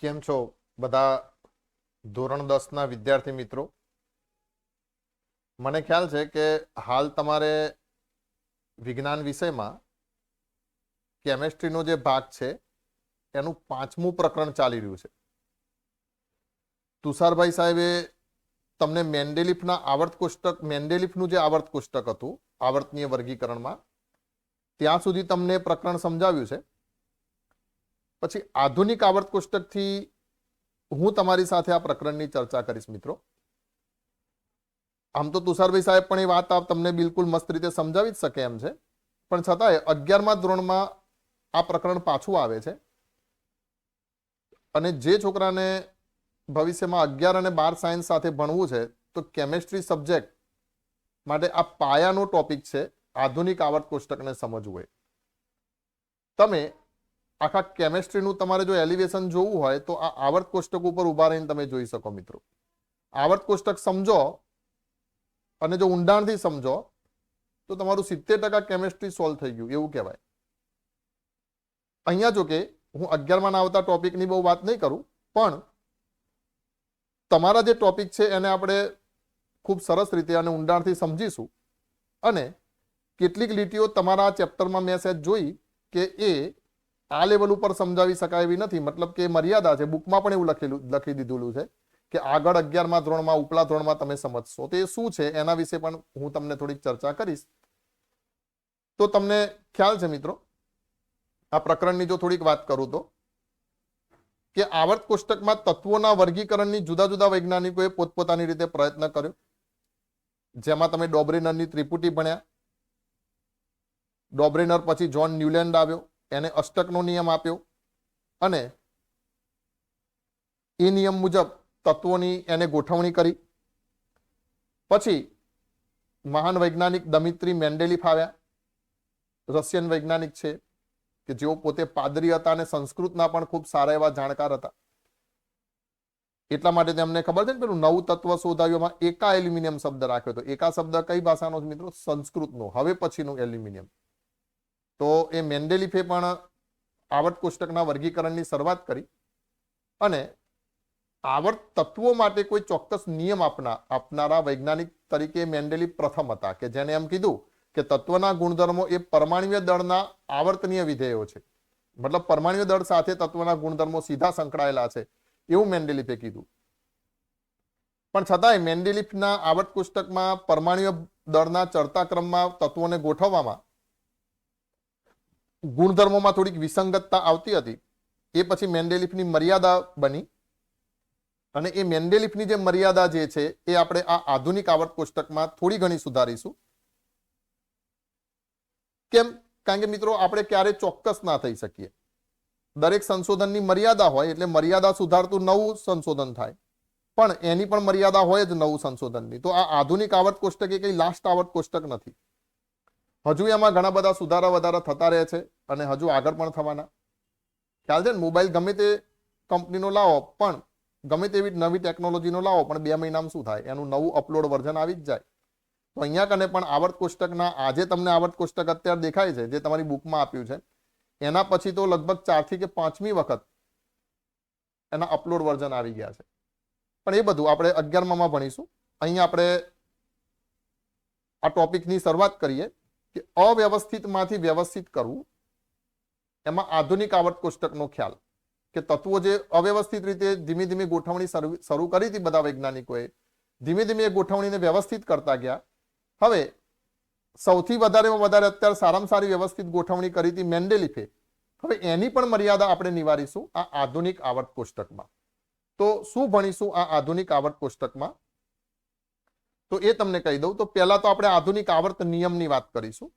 કેમ છો બધા ધોરણ 10 ના વિદ્યાર્થી મિત્રો? મને ખ્યાલ છે કે હાલ તમારે વિજ્ઞાન વિષયમાં કેમેસ્ટ્રીનો જે ભાગ છે એનું 5મું પ્રકરણ ચાલી રહ્યું છે. તુષારભાઈ સાહેબે તમને મેન્ડેલિફના આવર્ત કોષ્ટક, મેન્ડેલિફનું જે આવર્ત કોષ્ટક હતું આવર્તનીય વર્ગીકરણમાં, ત્યાં સુધી તમને પ્રકરણ સમજાવ્યું છે. પછી આધુનિક આવર્ત કોષ્ટકથી હું તમારી સાથે આ પ્રકરણની ચર્ચા કરીશ મિત્રો. આમ તો તુષારભાઈ સાહેબ પણ એ વાત તમને બિલકુલ મસ્ત રીતે સમજાવી જ શકે એમ છે, પણ છતાંય 11મા ધોરણમાં આ પ્રકરણ પાછું આવે છે. અને જે છોકરાને ભવિષ્યમાં 11 અને 12 સાયન્સ સાથે ભણવું છે તો કેમેસ્ટ્રી સબ્જેક્ટ માટે આ પાયાનો ટોપિક છે. આધુનિક આવર્ત કોષ્ટકને સમજવું હોય, તમે આખા કેમેસ્ટ્રીનું તમારે જો એલિવેશન જોવું હોય તો આ આવર્ત કોષ્ટક ઉપર ઉભા રહીને તમે જોઈ શકો મિત્રો. આવર્ત કોષ્ટક સમજો અને જો ઊંડાણથી સમજો તો તમારું 70% કેમેસ્ટ્રી સોલ્વ થઈ ગયું એવું કહેવાય. અહીંયા જો કે હું 11માં આવતા ટોપિકની બહુ વાત નહીં કરું, પણ તમારા જે ટોપિક છે એને આપણે ખૂબ સરસ રીતે અને ઊંડાણથી સમજીશું. અને કેટલીક લીટીઓ તમારા ચેપ્ટરમાં મેં સહેજ જોઈ કે એ આ લેવલ ઉપર સમજાવી શકાય એવી નથી, મતલબ કે મર્યાદા છે. બુકમાં પણ એવું લખી દીધેલું છે કે આગળ 11મા ધોરણમાં, ઉપલા ધોરણમાં તમે સમજશો. તો એ શું છે એના વિશે પણ હું તમને થોડીક ચર્ચા કરીશ. તો તમને ખ્યાલ છે મિત્રો, આ પ્રકરણની જો થોડીક વાત કરું તો કે આવર્ત કોષ્ટકમાં તત્વોના વર્ગીકરણની જુદા જુદા વૈજ્ઞાનિકોએ પોતપોતાની રીતે પ્રયત્ન કર્યો. જેમાં તમે ડોબ્રેનરની ત્રિપુટી ભણ્યા. ડોબ્રેનર પછી જ્હોન ન્યુલેન્ડ આવ્યો, એને અષ્ટકનો નિયમ આપ્યો અને એ નિયમ મુજબ તત્વોની એને ગોઠવણી કરી. પછી મહાન વૈજ્ઞાનિક દમિત્રી મેન્ડેલિફ આવ્યા. રશિયન વૈજ્ઞાનિક છે કે જેઓ પોતે પાદરી હતા અને સંસ્કૃતના પણ ખૂબ સારા એવા જાણકાર હતા. એટલા માટે તેમને ખબર છે ને પેલું નવું તત્વ શોધાવ્યુંમાં એકા એલ્યુમિનિયમ શબ્દ રાખ્યો હતો. એકા શબ્દ કઈ ભાષાનો છે મિત્રો? સંસ્કૃતનો. હવે પછીનું એલ્યુમિનિયમ. તો એ મેન્ડેલિફે પણ આવર્ત કોષ્ટકના વર્ગીકરણની શરૂઆત કરી અને આવર્ત તત્વો માટે કોઈ ચોક્કસ નિયમ આપનારા વૈજ્ઞાનિક તરીકે મેન્ડેલિફ પ્રથમ હતા, કે જેને એમ કીધું કે તત્વના ગુણધર્મો એ પરમાણ્વીય દળના આવર્તનીય વિધેયો છે. મતલબ પરમાણ્વીય દળ સાથે તત્વના ગુણધર્મો સીધા સંકળાયેલા છે એવું મેન્ડેલિફે કીધું. પણ છતાંય મેન્ડેલિફના આવર્ત કોષ્ટકમાં પરમાણ્વીય દળના ચડતા ક્રમમાં તત્વોને ગોઠવવામાં ગુણધર્મોમાં થોડીક વિસંગતતા આવતી હતી. એ પછી મેન્ડેલિફની મર્યાદા બની અને એ મેન્ડેલિફની જે મર્યાદા જે છે એ આપણે આ આધુનિક આવર્ત કોષ્ટકમાં થોડી ઘણી સુધારીશું. કેમ? કારણ કે મિત્રો આપણે ક્યારે ચોક્કસ ના થઈ શકીએ. દરેક સંશોધનની મર્યાદા હોય એટલે મર્યાદા સુધારતું નવું સંશોધન થાય, પણ એની પણ મર્યાદા હોય જ નવું સંશોધનની. તો આ આધુનિક આવર્ત કોષ્ટક એ કઈ લાસ્ટ આવર્ત કોષ્ટક નથી. હજુ એમાં ઘણા બધા સુધારા વધારા થતા રહે છે અને હજુ આગળ પણ થવાના. ખ્યાલ છે ને, મોબાઈલ ગમે તે કંપનીનો લાવો, પણ ગમે તેવી નવી ટેકનોલોજીનો લાવો, પણ 2 મહિનામાં શું થાય? એનું નવું અપલોડ વર્ઝન આવી જ જાય. તો અહીંયા કને પણ આવર્ત કોષ્ટકના આજે તમને આવર્ત કોષ્ટક અત્યારે દેખાય છે જે તમારી બુકમાં આપ્યું છે, એના પછી તો લગભગ 4થી કે 5મી વખત એના અપલોડ વર્ઝન આવી ગયા છે. પણ એ બધું આપણે 11માં ભણીશું. અહીંયા આપણે આ ટોપિકની શરૂઆત કરીએ કે અવ્યવસ્થિતમાંથી વ્યવસ્થિત કરવું. એમાં આધુનિક આવર્ત કોષ્ટકનો ખ્યાલ કે તત્વો જે અવ્યવસ્થિત રીતે ધીમે ધીમે ગોઠવણી શરૂ કરી હતી બધા વૈજ્ઞાનિકોએ, ધીમે ધીમે એ ગોઠવણીને વ્યવસ્થિત કરતા ગયા. હવે સૌથી વધારેમાં વધારે અત્યારે સારામાં સારી વ્યવસ્થિત ગોઠવણી કરી હતી મેન્ડેલિફે. હવે એની પણ મર્યાદા આપણે નિવારીશું આ આધુનિક આવર્ત કોષ્ટકમાં. તો શું ભણીશું આ આધુનિક આવર્ત કોષ્ટકમાં? તો એ તમને કહી દઉં. તો પહેલા તો આપણે આધુનિક આવર્ત નિયમની વાત કરીશું.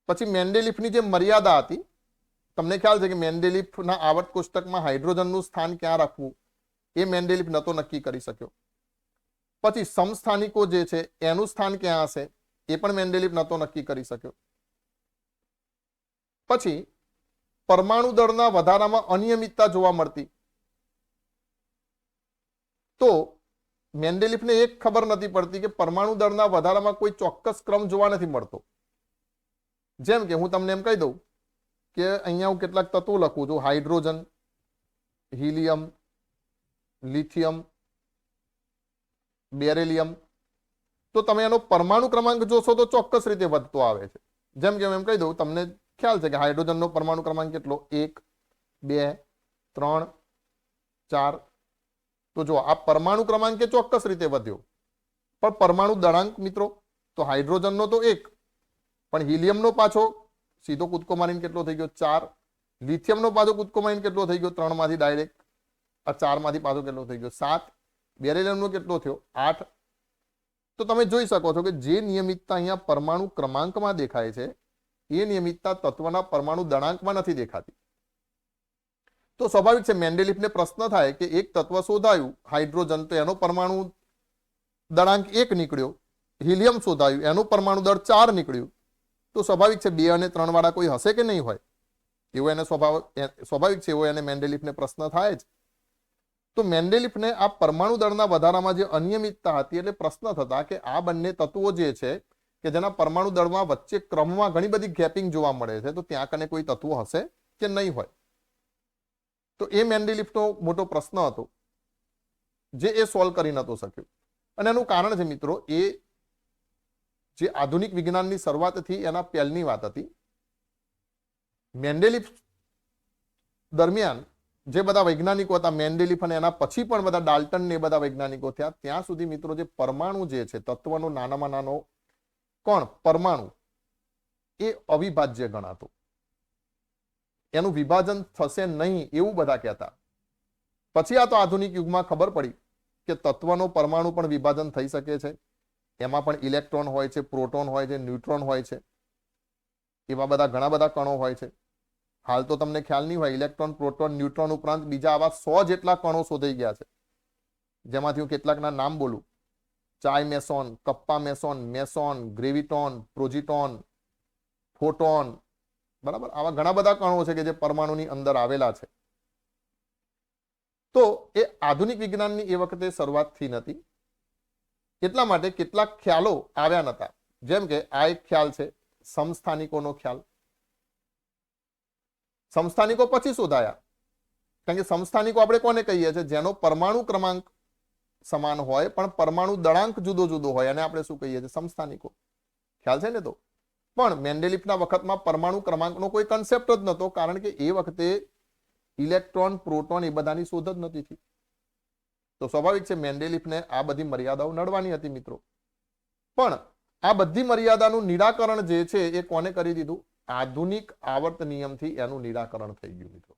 પછી મેન્ડેલિફની જે મર્યાદા હતી, તમને ખ્યાલ છે કે મેન્ડેલિફના આવર્ત કોષ્ટકમાં હાઇડ્રોજનનું સ્થાન ક્યાં રાખવું એ મેન્ડેલિફ નતો નક્કી કરી શક્યો. પછી સમસ્થાનિકો જે છે એનું સ્થાન ક્યાં હશે એ પણ મેન્ડેલિફ નતો નક્કી કરી શક્યો. પછી પરમાણુ દળના વધારામાં અનિયમિતતા જોવા મળતી, તો મેન્ડેલિફને એક ખબર નથી પડતી કે પરમાણુ દળના વધારામાં કોઈ ચોક્કસ ક્રમ જોવા નથી મળતો. જેમ કે હું તમને એમ કહી દઉં કે અહીંયા હું કેટલાક તત્વો લખું છું. હાઇડ્રોજન, હિલિયમ, લિથિયમ, બેરિલિયમ, તો તમે એનો પરમાણુ ક્રમાંક જોશો તો ચોક્કસ રીતે વધતો આવે છે. જેમ કે એમ કહી દઉં, તમને ખ્યાલ છે કે હાઇડ્રોજનનો પરમાણુ ક્રમાંક કેટલો? 1, 2, 3, 4. તો જો આ પરમાણુ ક્રમાંક ચોક્કસ રીતે વધ્યો, પણ પરમાણુ દળાંક મિત્રો, તો હાઇડ્રોજનનો તો 1, પણ હિલિયમનો પાછો સીધો કૂદકો મારીને કેટલો થઈ ગયો? 4. લિથિયમનો પાછો કૂદકો મારીને કેટલો થઈ ગયો? 3 માંથી ડાયરેક્ટ. આ 4 માંથી પાછો કેટલો થઈ ગયો? 7. બેરિલિયમનો કેટલો થયો? 8. તો તમે જોઈ શકો છો કે જે નિયમિતતા અહીંયા પરમાણુ ક્રમાંકમાં દેખાય છે એ નિયમિતતા તત્વના પરમાણુ દળાંકમાં નથી દેખાતી. તો સ્વાભાવિક છે મેન્ડેલિફને પ્રશ્ન થાય કે એક તત્વ શોધાયું હાઇડ્રોજન, તો એનો પરમાણુ દળાંક 1 નીકળ્યો. હિલિયમ શોધાયું, એનું પરમાણુ દળ 4 નીકળ્યું. તો સ્વાભાવિક છે 2 અને 3 વાળા કોઈ હશે કે નહીં હોય? એવો એને સ્વાભાવિક છે, એવો એને મેન્ડેલિફને પ્રશ્ન થાય જ. તો મેન્ડેલિફને આ પરમાણુ દળના વધારામાં જે અનિયમિતતા હતી એટલે પ્રશ્ન થતા કે આ બંને તત્વો જે છે કે જેના પરમાણુ દળમાં વચ્ચે ક્રમમાં ઘણી બધી ગેપિંગ જોવા મળે છે, તો ત્યાં કને કોઈ તત્વો હશે કે નહીં હોય? તો એ મેન્ડેલિફનો મોટો પ્રશ્ન હતો જે એ સોલ્વ કરી નતો શક્યો. અને એનું કારણ છે મિત્રો, એ જે આધુનિક વિજ્ઞાનની શરૂઆતથી એના પહેલની વાત હતી. મેન્ડેલિફ દરમિયાન જે બધા વૈજ્ઞાનિકો હતા, મેન્ડેલિફ અને એના પછી પણ બધા ડાલ્ટન ને બધા વૈજ્ઞાનિકો થયા, ત્યાં સુધી મિત્રો જે પરમાણુ જે છે, તત્વનો નાનામાં નાનો કણ પરમાણુ, એ અવિભાજ્ય ગણાતો. એનું વિભાજન થશે નહીં એવું બધા કહેતા. પછી આ તો આધુનિક યુગમાં ખબર પડી કે તત્વનો પરમાણુ પણ વિભાજન થઈ શકે છે. એમાં પણ ઇલેક્ટ્રોન હોય છે, પ્રોટોન હોય છે, ન્યુટ્રોન હોય છે, એવા બધા ઘણા બધા કણો હોય છે. હાલ તો તમને ખ્યાલ નહીં હોય, ઇલેક્ટ્રોન, પ્રોટોન, ન્યુટ્રોન ઉપરાંત બીજા આવા 100 જેટલા કણો શોધાઈ ગયા છે, જેમાંથી હું કેટલાકના નામ બોલું: ચાય MASON, kappa MASON, MASON, ગ્રેવિટોન, પ્રોજીટોન, photon. બરાબર, આવા ઘણા બધા કણો છે કે જે પરમાણુની અંદર આવેલા છે. તો એ આધુનિક વિજ્ઞાનની એ વખતે શરૂઆતથી નથી, એટલા માટે કેટલાક ખ્યાલો આવ્યા નતા. જેમ કે આ એક ખ્યાલ છે સમસ્થાનિકોનો ખ્યાલ. સમસ્થાનિકો પછી શોધાયા, કારણ કે સમસ્થાનિકો આપણે કોને કહીએ છીએ? જેનો પરમાણુ ક્રમાંક સમાન હોય પણ પરમાણુ દળાંક જુદો જુદો હોય, અને આપણે શું કહીએ છીએ? સમસ્થાનિકો. ખ્યાલ છે ને? તો પણ મેન્ડેલિફના વખતમાં પરમાણુ ક્રમાંકનો કોઈ કન્સેપ્ટ જ નહોતો, કારણ કે એ વખતે ઇલેક્ટ્રોન, પ્રોટોન એ બધાની શોધ જ નથી થઈ. તો સ્વાભાવિક છે મેન્ડેલિફને આ બધી મર્યાદાઓ નડવાની હતી મિત્રો. પણ આ બધી મર્યાદાનું નિરાકરણ જે છે એ કોને કરી દીધું? આધુનિક આવર્ત નિયમથી એનું નિરાકરણ થઈ ગયું મિત્રો.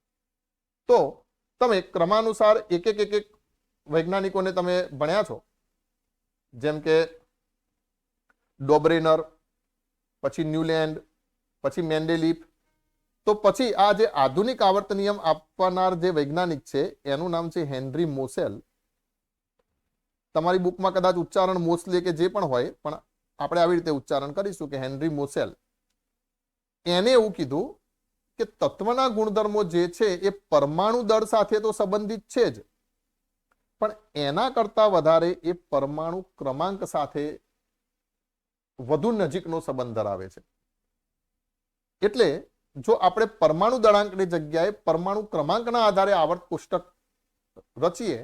તો તમે ક્રમાનુસાર એક એક વૈજ્ઞાનિકોને તમે ભણ્યા છો, જેમ કે ડોબ્રેનર, પછી ન્યુલેન્ડ, પછી મેન્ડેલિફ. તો પછી આ જે આધુનિક આવર્ત નિયમ આપનાર જે વૈજ્ઞાનિક છે એનું નામ છે હેનરી મોસેલ. તમારી બુકમાં કદાચ ઉચ્ચારણ મોસલે કે જે પણ હોય, પણ આપણે આવી રીતે ઉચ્ચારણ કરીશું કે હેનરી મોસેલ. એને એવું કીધું કે તત્વના ગુણધર્મો જે છે એ પરમાણુ દળ સાથે તો સંબંધિત છે જ, પણ એના કરતા વધારે એ પરમાણુ ક્રમાંક સાથે વધુ નજીકનો સંબંધ ધરાવે છે. એટલે જો આપણે પરમાણુ દળાંકની જગ્યાએ પરમાણુ ક્રમાંકના આધારે આવર્ત કોષ્ટક રચીએ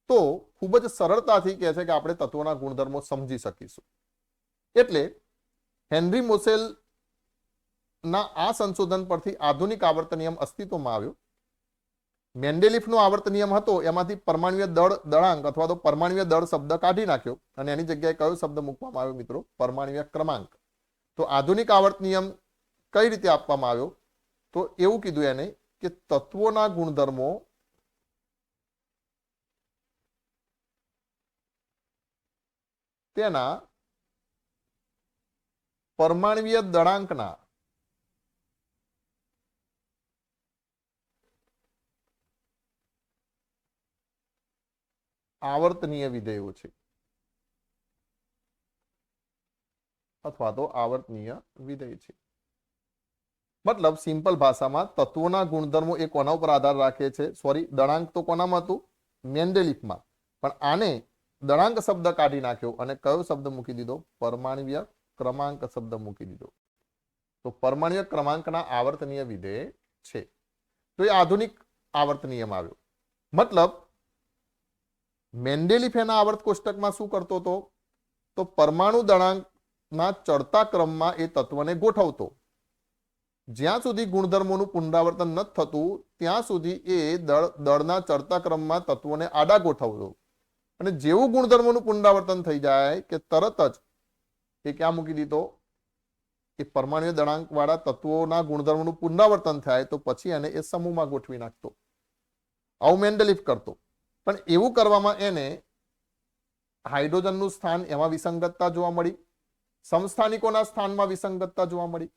તો ખૂબ જ સરળતાથી કહે છે કે આપણે તત્વોના ગુણધર્મો સમજી શકીશું. એટલે હેનરી મોસેલ ના આ સંશોધન પરથી આધુનિક આવર્ત નિયમ અસ્તિત્વમાં આવ્યો. મેન્ડેલિફનો આવર્ત નિયમ હતો, એમાંથી પરમાણુય દળાંક અથવા તો પરમાણુય દળ શબ્દ કાઢી નાખ્યો અને એની જગ્યાએ કયો શબ્દ મૂકવામાં આવ્યો મિત્રો? પરમાણુય ક્રમાંક. તો આધુનિક આવર્ત નિયમ કઈ રીતે આપવામાં આવ્યો? તો એવું કીધું એને કે તત્વોના ગુણધર્મો તેના પરમાણુય દળાંકના આવર્તનીય વિધેયો છે, અથવા તો આવર્તનીય વિધેય છે. મતલબ સિમ્પલ ભાષામાં તત્વોના ગુણધર્મો એ કોના ઉપર આધાર રાખે છે? સોરી, દળાંક તો કોનામાં હતું? મેન્ડેલિફમાં. પણ આને દળાંક શબ્દ કાઢી નાખ્યો અને કયો શબ્દ મૂકી દીધો? પરમાણુય ક્રમાંક શબ્દ મૂકી દીધો. તો પરમાણુય ક્રમાંકના આવર્તનીય વિધેય છે. તો એ આધુનિક આવર્ત નિયમ આવ્યો. મતલબ મેન્ડેલિફ એના આવર્ત કોષ્ટકમાં શું કરતો હતો, તો પરમાણુ દળાંકના ચડતા ક્રમમાં એ તત્વને ગોઠવતો. જ્યાં સુધી ગુણધર્મોનું પુનરાવર્તન નથી થતું ત્યાં સુધી એ દળના ચડતા ક્રમમાં તત્વોને આડા ગોઠવતો, અને જેવું ગુણધર્મોનું પુનરાવર્તન થઈ જાય કે તરત જ એ ક્યાં મૂકી દીધો, એ પરમાણુ દળાંક વાળા તત્વોના ગુણધર્મોનું પુનરાવર્તન થાય તો પછી એને એ સમૂહમાં ગોઠવી નાખતો. આવું મેન્ડેલિફ કરતો. પણ એવું કરવામાં એને હાઇડ્રોજનનું સ્થાન એમાં વિસંગતતા જોવા મળી, સમસ્થાનિકોના સ્થાનમાં વિસંગતતા જોવા મળી.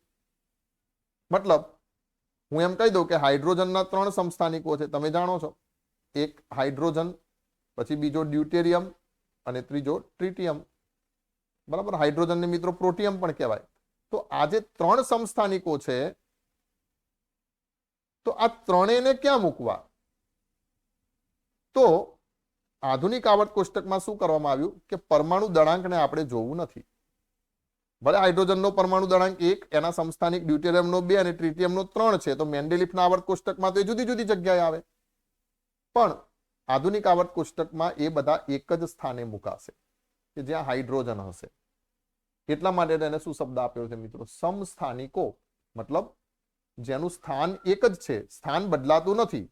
મતલબ હું એમ કહી દઉં કે હાઇડ્રોજનના 3 સમસ્થાનિકો છે, તમે જાણો છો, એક હાઇડ્રોજન, પછી બીજો ડ્યુટેરિયમ અને ત્રીજો ટ્રિટિયમ. બરાબર, હાઇડ્રોજનને મિત્રો પ્રોટિયમ પણ કહેવાય. તો આ જે 3 સમસ્થાનિકો છે, તો આ ત્રણેયને ક્યાં મૂકવા? તો આધુનિક આવર્ત કોષ્ટકમાં શું કરવામાં આવ્યું કે પરમાણુ દળાંકને આપણે જોવું નથી. ભલે હાઇડ્રોજનનો પરમાણુ દળાંક 1, એના સમસ્થાનિક ડ્યુટેરિયમનો 2 અને ટ્રિટિયમનો 3 છે, તો મેન્ડેલિફના આવર્ત કોષ્ટકમાં તો એ જુદી જુદી જગ્યાએ આવે. પણ આધુનિક આવર્ત કોષ્ટકમાં એ બધા એક જ સ્થાને મુકાશે કે જ્યાં હાઇડ્રોજન હશે. એટલા માટે એને શું શબ્દ આપ્યો છે મિત્રો? સમસ્થાનિકો. મતલબ જેનું સ્થાન એક જ છે, સ્થાન બદલાતું નથી,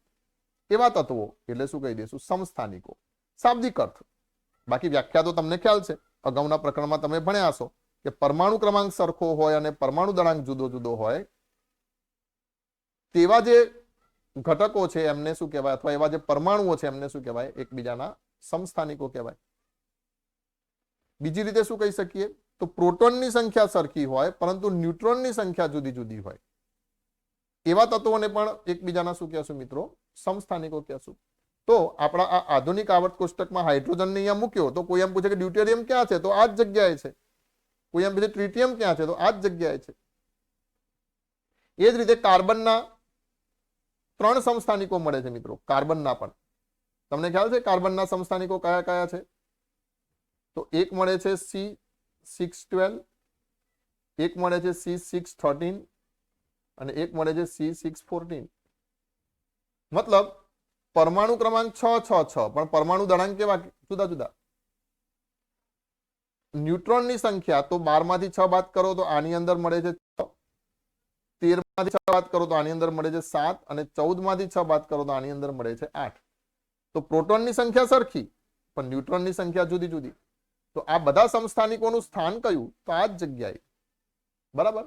એવા તત્વો એટલે શું કહી દઈશું? સમસ્થાનિકો. શાબ્દિક અર્થ. બાકી વ્યાખ્યા તો તમને ખ્યાલ છે, અગાઉના પ્રકરણમાં તમે ભણ્યા હશો કે પરમાણુ ક્રમાંક સરખો હોય અને પરમાણુ દળાંક જુદો જુદો હોય તેવા જે ઘટકો છે એમને શું કહેવાય, અથવા એવા જે પરમાણુઓ છે એમને શું કહેવાય? એકબીજાના સમસ્થાનિકો કહેવાય. બીજી રીતે શું કહી શકીએ? તો પ્રોટોનની સંખ્યા સરખી હોય પરંતુ ન્યુટ્રોનની સંખ્યા જુદી જુદી હોય એવા તત્વોને પણ એકબીજાના શું કહેશું મિત્રો? સમસ્થાનિકો કહેશું. તો આપણા આ આધુનિક આવર્ત કોષ્ટકમાં હાઇડ્રોજનને અહીંયા મૂક્યો તો કોઈ એમ પૂછે કે ડ્યુટેરિયમ ક્યાં છે? તો આ જ જગ્યાએ છે. કોઈ એમ પૂછે ટ્રિટિયમ ક્યાં છે? તો આ જ જગ્યાએ છે. એ જ રીતે કાર્બનના 3 સમસ્થાનિકો મળે છે મિત્રો. કાર્બનના પણ તમને ખ્યાલ છે કાર્બનના સમસ્થાનિકો કયા કયા છે? તો એક મળે છે C612, એક મળે છે C613 અને એક મળે છે C614. મતલબ પરમાણુ ક્રમાંક 666 પણ પરમાણુ દળાંક કેવા? જુદા જુદા. ન્યુટ્રોનની સંખ્યા તો 12 માંથી 6 બાદ કરો તો આની અંદર મળે છે 6, 13 માંથી 6 બાદ કરો તો આની અંદર મળે છે 7 અને 14 માંથી 6 બાદ કરો તો આની અંદર મળે છે 8. તો પ્રોટોનની સંખ્યા સરખી પણ ન્યુટ્રોનની સંખ્યા જુદી જુદી. તો આ બધા સમસ્થાનિકોનું સ્થાન કયું? તો આ જ જગ્યાએ. બરાબર.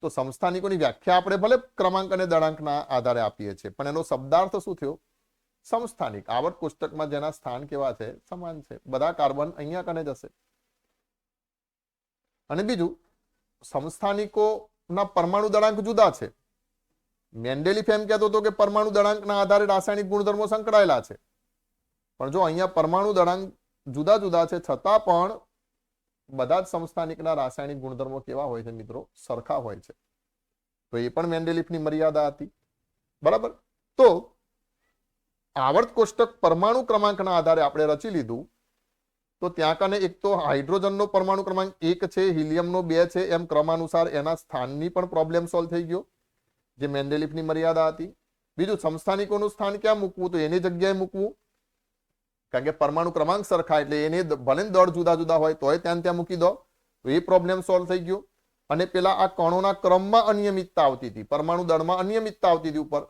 તો સમસ્થાનિકોની વ્યાખ્યા આપણે ભલે ક્રમાંક અને દળાંકના આધારે આપીએ છીએ પણ એનો શબ્દાર્થ શું થયો? સમસ્થાનિક. આવર્ત કોષ્ટકમાં જેના સ્થાન કેવા છે? સમાન છે. બધા કાર્બન અહીંયા કને જશે. અને બીજું, સમસ્થાનિકોના પરમાણુ દળાંક જુદા છે. મેન્ડેલિફ એમ કહેતો હતો કે પરમાણુ દળાંકના આધારે રાસાયણિક ગુણધર્મો સંકળાયેલા છે, પણ જો અહીંયા પરમાણુ દળાંક જુદા જુદા છે છતાં પણ બધા જ સમસ્થાનિકના રાસાયણિક ગુણધર્મો કેવા હોય છે મિત્રો? સરખા હોય છે. તો એ પણ મેન્ડેલિફની મર્યાદા હતી. બરાબર. તો આવર્ત કોષ્ટક પરમાણુ ક્રમાંકના આધારે આપણે રચી લીધું. તો ત્યાં કને એક તો હાઇડ્રોજનનો પરમાણુ ક્રમાંક 1 છે, હિલિયમનો 2 છે, એમ ક્રમાનુસાર એના સ્થાનની પણ પ્રોબ્લેમ સોલ્વ થઈ ગયો, જે મેન્ડેલિફની મર્યાદા હતી. બીજું, સમસ્થાનિકોનું સ્થાન ક્યાં મૂકવું? તો એની જગ્યાએ મૂકવું, કારણ કે પરમાણુ ક્રમાંક સરખા એટલે એને ભલે દળ જુદા જુદા હોય તોય ત્યાં મૂકી દો, તો એ પ્રોબ્લેમ સોલ્વ થઈ ગયો. અને પેલા આ કણોના ક્રમમાં અનિયમિતતા આવતી હતી, પરમાણુ દળમાં અનિયમિતતા આવતી હતી ઉપર,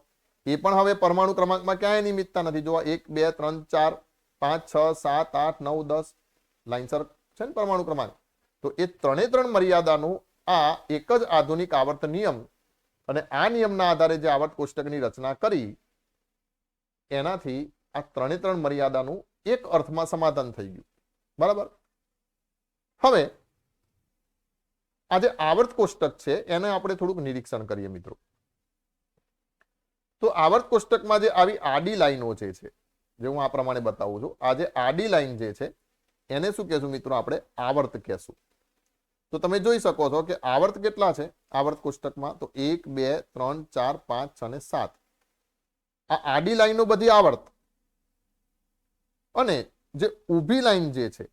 એ પણ હવે પરમાણુ ક્રમાંકમાં ક્યાંય અનિયમિતતા નથી. જો 1 2 3 4 5 6 7 8 9 10 લાઇનસર છે ને પરમાણુ ક્રમાંક. તો એ 3 મર્યાદાનું આ એક જ આધુનિક આવર્ત નિયમ, અને આ નિયમના આધારે જે આવર્ત કોષ્ટકની રચના કરી એનાથી આ 3 મર્યાદાનું એક અર્થમાં સમાધાન થઈ ગયું. બરાબર. હવે આ જે આવર્ત કોષ્ટક છે એને આપણે થોડુંક નિરીક્ષણ કરીએ મિત્રો. તો આવર્ત કોષ્ટકમાં જે આવી આડી લાઈનો જે છે, જે હું આ પ્રમાણે બતાવું છું, આ જે આડી લાઈન જે છે એને શું કહેશું મિત્રો? આપણે આવર્ત કહેશું. તો તમે જોઈ શકો છો કે આવર્ત કેટલા છે આવર્ત કોષ્ટકમાં? તો 1 2 3 4 5 6 અને 7. આ આડી લાઈનો બધી આવર્ત, અને જે ઊભી લાઈન જે છે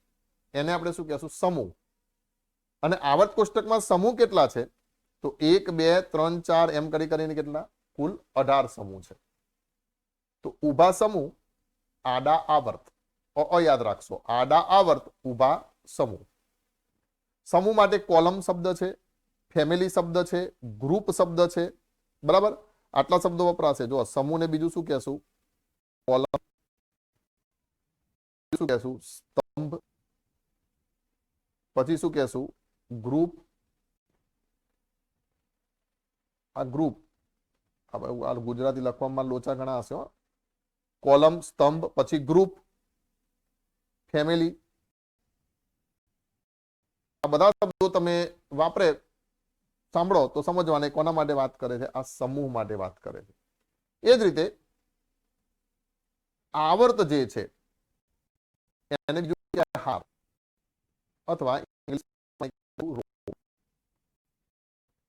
એને આપણે શું કહેશું? સમૂહ. અને આવર્ત કોષ્ટકમાં સમૂહ કેટલા છે? તો 1 2 3 4 એમ કરીને કેટલા? કુલ 18 સમૂહ છે. તો ઊભા સમૂહ, આડા આવર્ત, યાદ રાખશો, આડા આવર્ત, ઊભા સમૂહ. સમૂહ માટે કોલમ શબ્દ છે, ફેમિલી શબ્દ છે, ગ્રુપ શબ્દ છે, બરાબર. આટલા શબ્દો વપરાશે. જો સમૂહને બીજું શું કહેશું? કોલમ, શું કહેશું? સ્તંભ, પછી શું કહેશું? ગ્રુપ. આ ગ્રુપ, આ ગુજરાતી લખવામાં લોચા ઘણા હશે. કોલમ, સ્તંભ, પછી ગ્રુપ, ફેમિલી. આ બધા શબ્દો તમે વાપરે સાંભળો તો સમજવાને કોના માટે વાત કરે છે? આ સમૂહ માટે વાત કરે છે. એ જ રીતે આવર્ત જે છે એને બીજું હાર અથવા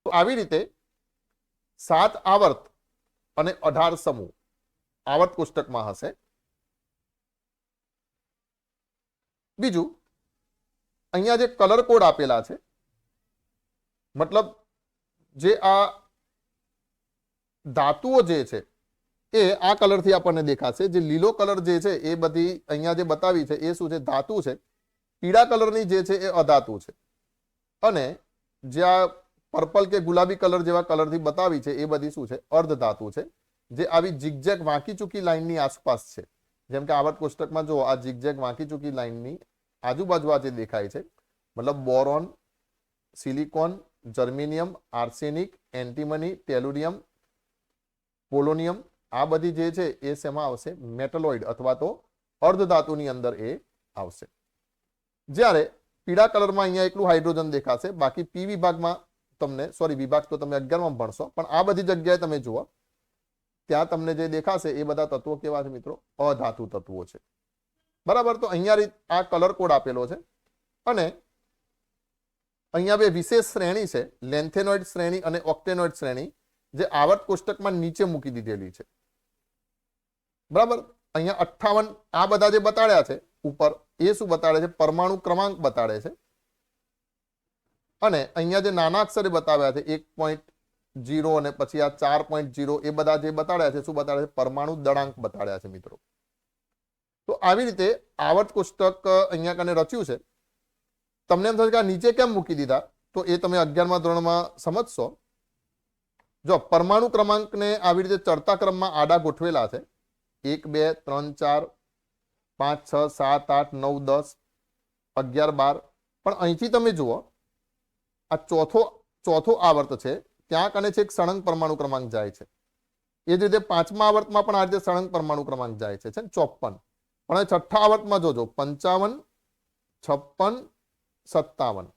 આવી રીતે 7 આવર્ત અને 18 સમૂહ આવર્ત કોષ્ટકમાં હશે. બીજું અહીંયા જે કલર કોડ આપેલા છે, મતલબ જે આ ધાતુઓ જે છે એ આ કલરથી આપણને દેખાશે. જે લીલો કલર જે છે એ બધી અહીંયા જે બતાવી છે એ શું છે? ધાતુ છે. પીળા કલરની જે છે એ અધાતુ છે. અને જે આ પર્પલ કે ગુલાબી કલર જેવા કલરથી બતાવી છે એ બધી શું છે? અર્ધ ધાતુ છે, જે આવી ઝિગઝેગ વાંકી ચૂકી લાઈનની આસપાસ છે. જેમ કે આવર્ત કોષ્ટકમાં જો આ ઝિગઝેગ વાંકી ચૂકી લાઈનની આજુબાજુ આ જે દેખાય છે, મતલબ boron, silicon, germanium, arsenic, antimony, tellurium, polonium, આ બધી જે છે એ શેમાં આવશે? મેટલોઇડ અથવા તો અર્ધધાતુની અંદર એ આવશે. જ્યારે પીળા કલરમાં અહીંયા એકલું હાઇડ્રોજન દેખાશે. બાકી પી વિભાગમાં તમને, સોરી વિભાગ તો તમે 11માં ભણશો, પણ આ બધી જગ્યાએ તમે જુઓ ત્યાં તમને જે દેખાશે એ બધા તત્વો કેવા છે મિત્રો? અધાતુ તત્વો છે. બરાબર. તો અહીંયા આ કલર કોડ આપેલો છે. અને અહીંયા બે વિશેષ શ્રેણી છે, લેન્થેનોઇડ શ્રેણી અને ઓક્ટેનોઇડ શ્રેણી, જે આવર્ત કોષ્ટકમાં નીચે મૂકી દીધેલી છે. બરાબર. અહીંયા 58 આ બધા જે બતાડ્યા છે ઉપર, એ શું બતાડે છે? પરમાણુ ક્રમાંક બતાડે છે. અને અહીંયા જે નાના અક્ષરે બતાવ્યા છે 1.0 અને પછી આ 4.0, એ બધા જે બતાડ્યા છે શું બતાડે છે? પરમાણુ દળાંક બતાડ્યા છે મિત્રો. તો આવી રીતે આવર્ત કોષ્ટક અહીંયા કને રચ્યું છે. તમને એમ થશે કે આ નીચે કેમ મૂકી દીધા? તો એ તમે 11મા ધોરણમાં સમજશો. જો પરમાણુ ક્રમાંકને આવી રીતે ચડતા ક્રમમાં આડા ગોઠવેલા છે, 1 2 3 4 5 6 7 8 9 10 11 12. પણ અહીંથી તમે જુઓ આ ચોથો આવર્ત છે, ત્યાં કને છે એક સળંગ પરમાણુ ક્રમાંક જાય છે. એ જ રીતે 5મા આવર્તમાં પણ આ રીતે સળંગ પરમાણુ ક્રમાંક જાય છે 54. પણ હવે 6ઠ્ઠા આવર્તમાં જોજો 55 56 57.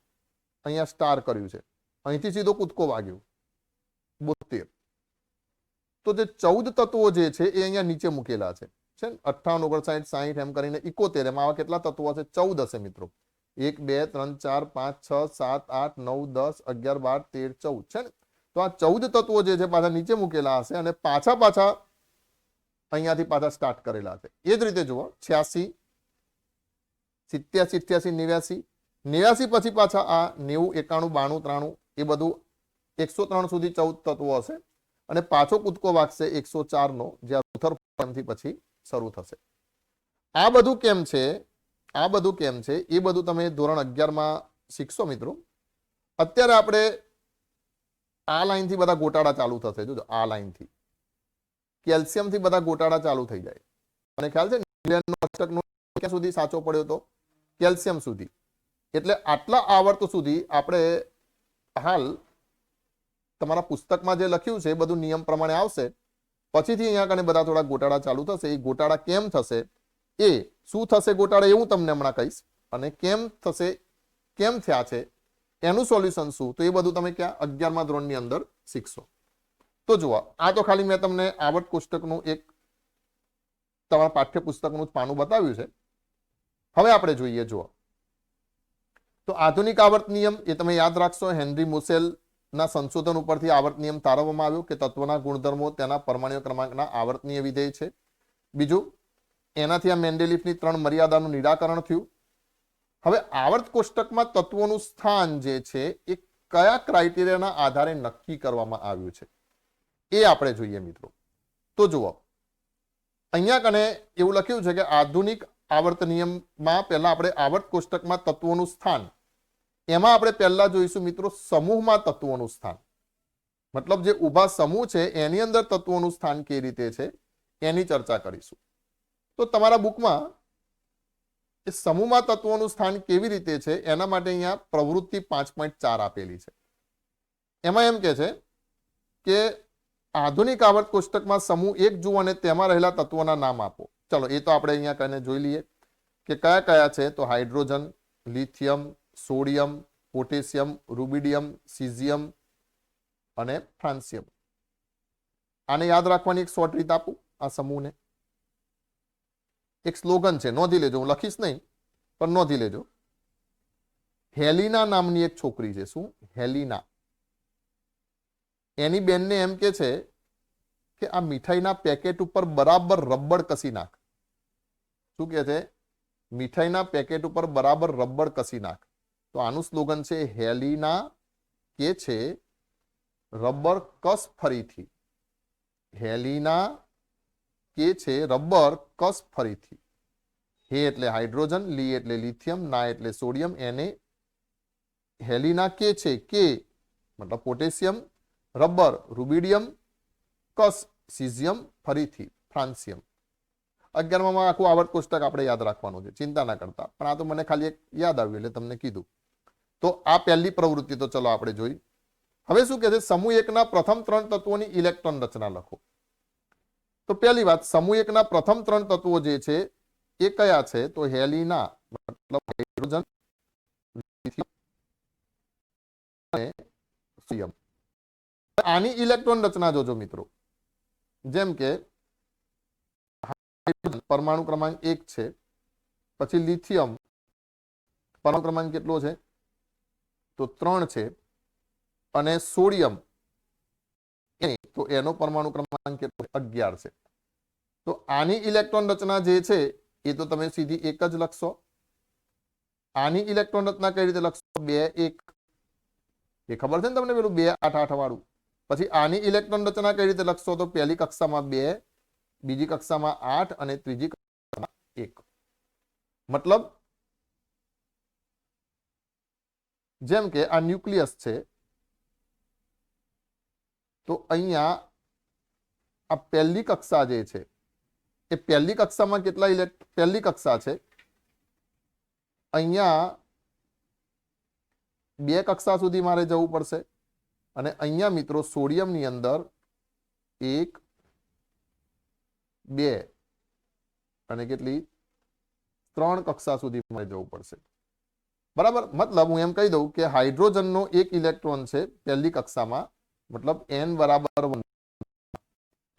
અહીંયા સ્ટાર કર્યું છે, અહીંથી સીધો કૂદકો વાગ્યો 72. તો જે 14 તત્વો જે છે એ અહીંયા નીચે મૂકેલા છે. 58 59 60 એમ કરીને 71. એમાં આવા કેટલા તત્વો હશે? 14 હશે મિત્રો. 1 2 3 4 5 6 7 8 9 10 11 12 13 14 છે ને. તો આ 14 તત્વો જે છે પાછા નીચે મૂકેલા હશે અને પાછા અહીંયાથી પાછા સ્ટાર્ટ કરેલા છે. એ જ રીતે જુઓ 86 87 88 89 પછી પાછા આ 90 91 92 93 એ બધું 103 સુધી 14 તત્વો હશે. અને પાછો કૂદકો વાગશે 104 નો, જ્યાં રુથરફોર્ડથી પછી શરૂ થશે. આ બધું કેમ છે? આ બધું કેમ છે એ બધું તમે ધોરણ 11માં શીખશો મિત્રો. અત્યારે આપણે આ લાઈનથી બધા ગોટાળા ચાલુ થશે. જોજો આ લાઈનથી કેલ્શિયમથી બધા ગોટાળા ચાલુ થઈ જાય. અને ખ્યાલ છે ઇંગ્લેન્ડનો અષ્ટકનો ક્યાં સુધી સાચો પડ્યો તો? કેલ્શિયમ સુધી. એટલે આટલા આવર્ત સુધી આપણે હાલ તમારા પુસ્તકમાં જે લખ્યું છે એ બધું નિયમ પ્રમાણે આવશે. પછીથી અહીંયા કને બધા થોડા ગોટાળા ચાલુ થશે. એ ગોટાળા કેમ થશે, એ શું થશે ગોટાળા, એવું તમને હમણાં કહીશ. અને કેમ થશે, કેમ થયા છે, એનું સોલ્યુશન શું, તો એ બધું તમે ક્યાં 11મા ધોરણની અંદર શીખશો. તો જુઓ, આ તો ખાલી મેં તમને આવર્ત કોષ્ટકનું એક તમારા પાઠ્યપુસ્તકનું પાનું બતાવ્યું છે. હવે આપણે જોઈએ. જુઓ, તો આધુનિક આવર્ત નિયમ એ તમે યાદ રાખશો. હેનરી મોસેલના સંશોધન ઉપરથી આવર્ત નિયમ તારવવામાં આવ્યો કે તત્વના ગુણધર્મો તેના પરમાણુ ક્રમાંકના આવર્તનીય વિધેય છે. બીજું, એનાથી આ મેન્ડેલિફની 3 મર્યાદાનું નિરાકરણ થયું. હવે આવર્ત કોષ્ટકમાં તત્વોનું સ્થાન જે છે એ કયા ક્રાઇટેરિયાના આધારે નક્કી કરવામાં આવ્યું છે એ આપણે જોઈએ મિત્રો. તો જુઓ, અહીંયા કને એવું લખ્યું છે કે આધુનિક આવર્ત નિયમમાં પહેલા આપણે આવર્ત કોષ્ટકમાં તત્વોનું સ્થાન, એમાં આપણે પહેલા જોઈશું મિત્રો સમૂહમાં તત્વોનું સ્થાન, મતલબ જે ઊભા સમૂહ છે એની અંદર તત્વોનું સ્થાન કેવી રીતે છે એની ચર્ચા કરીશું. તો તમારા બુકમાં એ સમૂહમાં તત્વોનું સ્થાન કેવી રીતે છે એના માટે અહીંયા પ્રવૃત્તિ 5.4 આપેલી છે. એમાં એમ કે છે કે આધુનિક આવર્ત કોષ્ટકમાં સમૂહ 1 જુઓ અને તેમાં રહેલા તત્વોના નામ આપો. ચલો એ તો આપણે અહીંયા કને જોઈ લઈએ કે કયા કયા છે. તો hydrogen, lithium, sodium, potassium, rubidium, caesium અને ફ્રાન્સિયમ. આને યાદ રાખવાની એક શોર્ટ રીત આપું આ સમૂહને. એક સ્લોગન છે, નોંધી લેજો, હું લખીશ નહીં પણ નોંધી લેજો. હેલિના નામની એક છોકરી છે. શું? હેલિના. એની બેનને એમ કે છે કે આ મીઠાઈના પેકેટ ઉપર બરાબર રબર કસી નાખ. શું કે છે? મીઠાઈના પેકેટ ઉપર બરાબર રબર કસી નાખ. તો આનું સ્લોગન છે હેલિના કે છે રબર કસ ફરીથી. હેલિના કે છે રબર કસ ફરીથી. હે એટલે હાઇડ્રોજન, લી એટલે લિથિયમ, ના એટલે સોડિયમ. એને હેલિના કે છે કે મતલબ પોટેશિયમ, રબર રૂબિડિયમ, કસ સીઝિયમ, ફરીથી ફ્રાન્સિયમ. 11માં આખું આવર્ત કોષ્ટક આપણે યાદ રાખવાનું છે, ચિંતા ના કરતા, પણ આ તો મને ખાલી એક યાદ આવ્યું એટલે તમને કીધું. તો આ પહેલી પ્રવૃત્તિ તો ચલો આપણે જોઈ. હવે શું કહે છે? સમૂહ 1ના પ્રથમ 3 તત્વોની ઇલેક્ટ્રોન રચના લખો. તો પહેલી વાત, સમૂહ 1ના પ્રથમ 3 તત્વો જે છે એ કયા છે? તો હેલિના મતલબ હાઇડ્રોજન, લિથિયમ અને સોડિયમ. આની ઇલેક્ટ્રોન રચના જોજો મિત્રો. જેમ કે હાઇડ્રોજન પરમાણુ ક્રમાંક 1 છે, પછી લિથિયમ પરમાણુ ક્રમાંક કેટલો છે? તો 3 છે, અને સોડિયમ તો એનો પરમાણુ ક્રમાંક કેટલો? 11 છે. તો આની ઇલેક્ટ્રોન રચના જે છે એ તો તમે સીધી એક જ લખશો. આની ઇલેક્ટ્રોન રચના કઈ રીતે લખશો? 2 1. એ ખબર છે ને તમને, પેલું 2 8 8 વાળું. પછી આની ઇલેક્ટ્રોન રચના કઈ રીતે લખશો? તો પહેલી કક્ષામાં 2, બીજી કક્ષામાં 8 અને ત્રીજી કક્ષામાં 1. મતલબ જેમ કે આ ન્યુક્લિયસ છે, તો અહીંયા આ પહેલી કક્ષા જે છે એ પહેલી કક્ષામાં કેટલા પહેલી કક્ષા છે, અહીંયા 2 કક્ષા સુધી મારે જવું પડશે. અને અહીંયા મિત્રો સોડિયમની અંદર 1 2 અને કેટલી 3 કક્ષા સુધી મારે જવું પડશે. બરાબર. મતલબ હું એમ કહી દઉં કે હાઇડ્રોજનનો 1 ઇલેક્ટ્રોન છે પહેલી કક્ષામાં, મતલબ n બરાબર 1.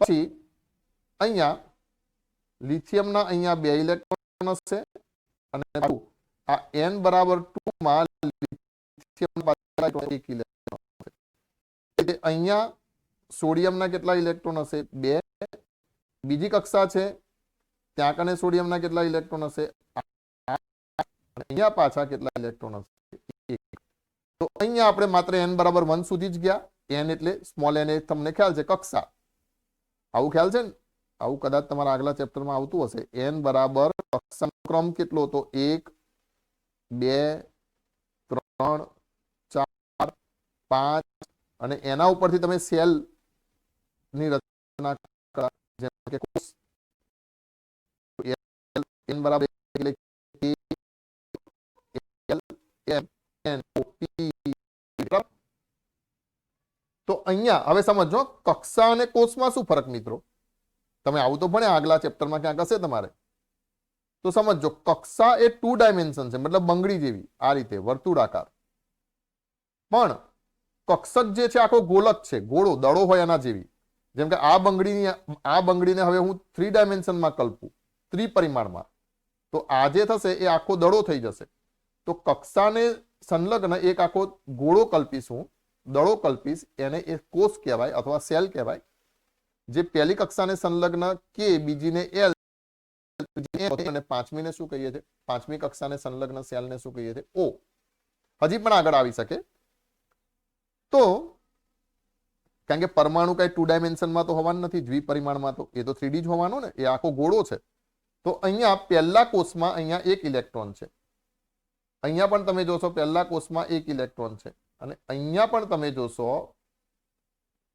પછી અહીંયા લિથિયમના અહીંયા 2 ઇલેક્ટ્રોન હશે, અને આ n બરાબર 2 માં લિથિયમ 1 ઇલેક્ટ્રોન હશે. અહીંયા સોડિયમના કેટલા ઇલેક્ટ્રોન હશે? 2. બીજી કક્ષા છે, ત્યાં કને સોડિયમના કેટલા ઇલેક્ટ્રોન હશે? 8. અહીંયા પાછા કેટલા ઇલેક્ટ્રોન હશે? 1. તો અહીંયા આપણે માત્ર n બરાબર 1 સુધી જ ગયા. n એટલે સ્મોલ n, એ તમને ખ્યાલ છે કક્ષા. આવું ખ્યાલ છે ને? આવું કદાચ તમારા આગલા ચેપ્ટરમાં આવતું હશે. n બરાબર કક્ષાનો ક્રમ કેટલો? તો 1 2 3 4 5, અને એના ઉપરથી તમે સેલ ની રચના કરો. જેમ કે કોષ n બરાબર એટલે તો અહીંયા હવે સમજો કક્ષા અને કોષમાં શું ફરક મિત્રો? તમે આવું તો ભણ્યા આગલા ચેપ્ટરમાં ક્યાંક હશે તમારે. તો સમજો કક્ષા એ 2 ડાયમેન્શન છે, મતલબ બંગડી જેવી, આ રીતે વર્તુળાકાર. પણ કક્ષક જે છે આખો ગોલક છે, ગોળો દડો હોય એના જેવી. જેમ કે આ બંગડીને હવે હું 3 ડાયમેન્શનમાં કલ્પું, ત્રિપરિમાણમાં, તો આ જે થશે એ આખો દડો થઈ જશે. તો કક્ષાને સંલગ્ન એક આખો ગોળો કલ્પીશું, દડો કલ્પીશ, એને એક કોષ કહેવાય અથવા સેલ કહેવાય. જે પહેલી કક્ષાને સંલગ્ન કે, બીજીને એલ, અને પાંચમીને શું કહીએ છીએ? પાંચમી કક્ષાને સંલગ્ન સેલને શું કહીએ છીએ? ઓ. હજી પણ આગળ આવી શકે. તો કારણ કે પરમાણુ કઈ 2 ડાયમેન્શનમાં તો હોવાનું નથી, દ્વિપરિમાણમાં તો એ તો 3D જ હોવાનો ને, એ આખો ગોળો છે. તો અહીંયા પહેલા કોષમાં અહીંયા એક ઇલેક્ટ્રોન છે, અહીંયા પણ તમે જોશો પહેલા કોષમાં એક ઇલેક્ટ્રોન છે, અને અહીંયા પણ તમે જોશો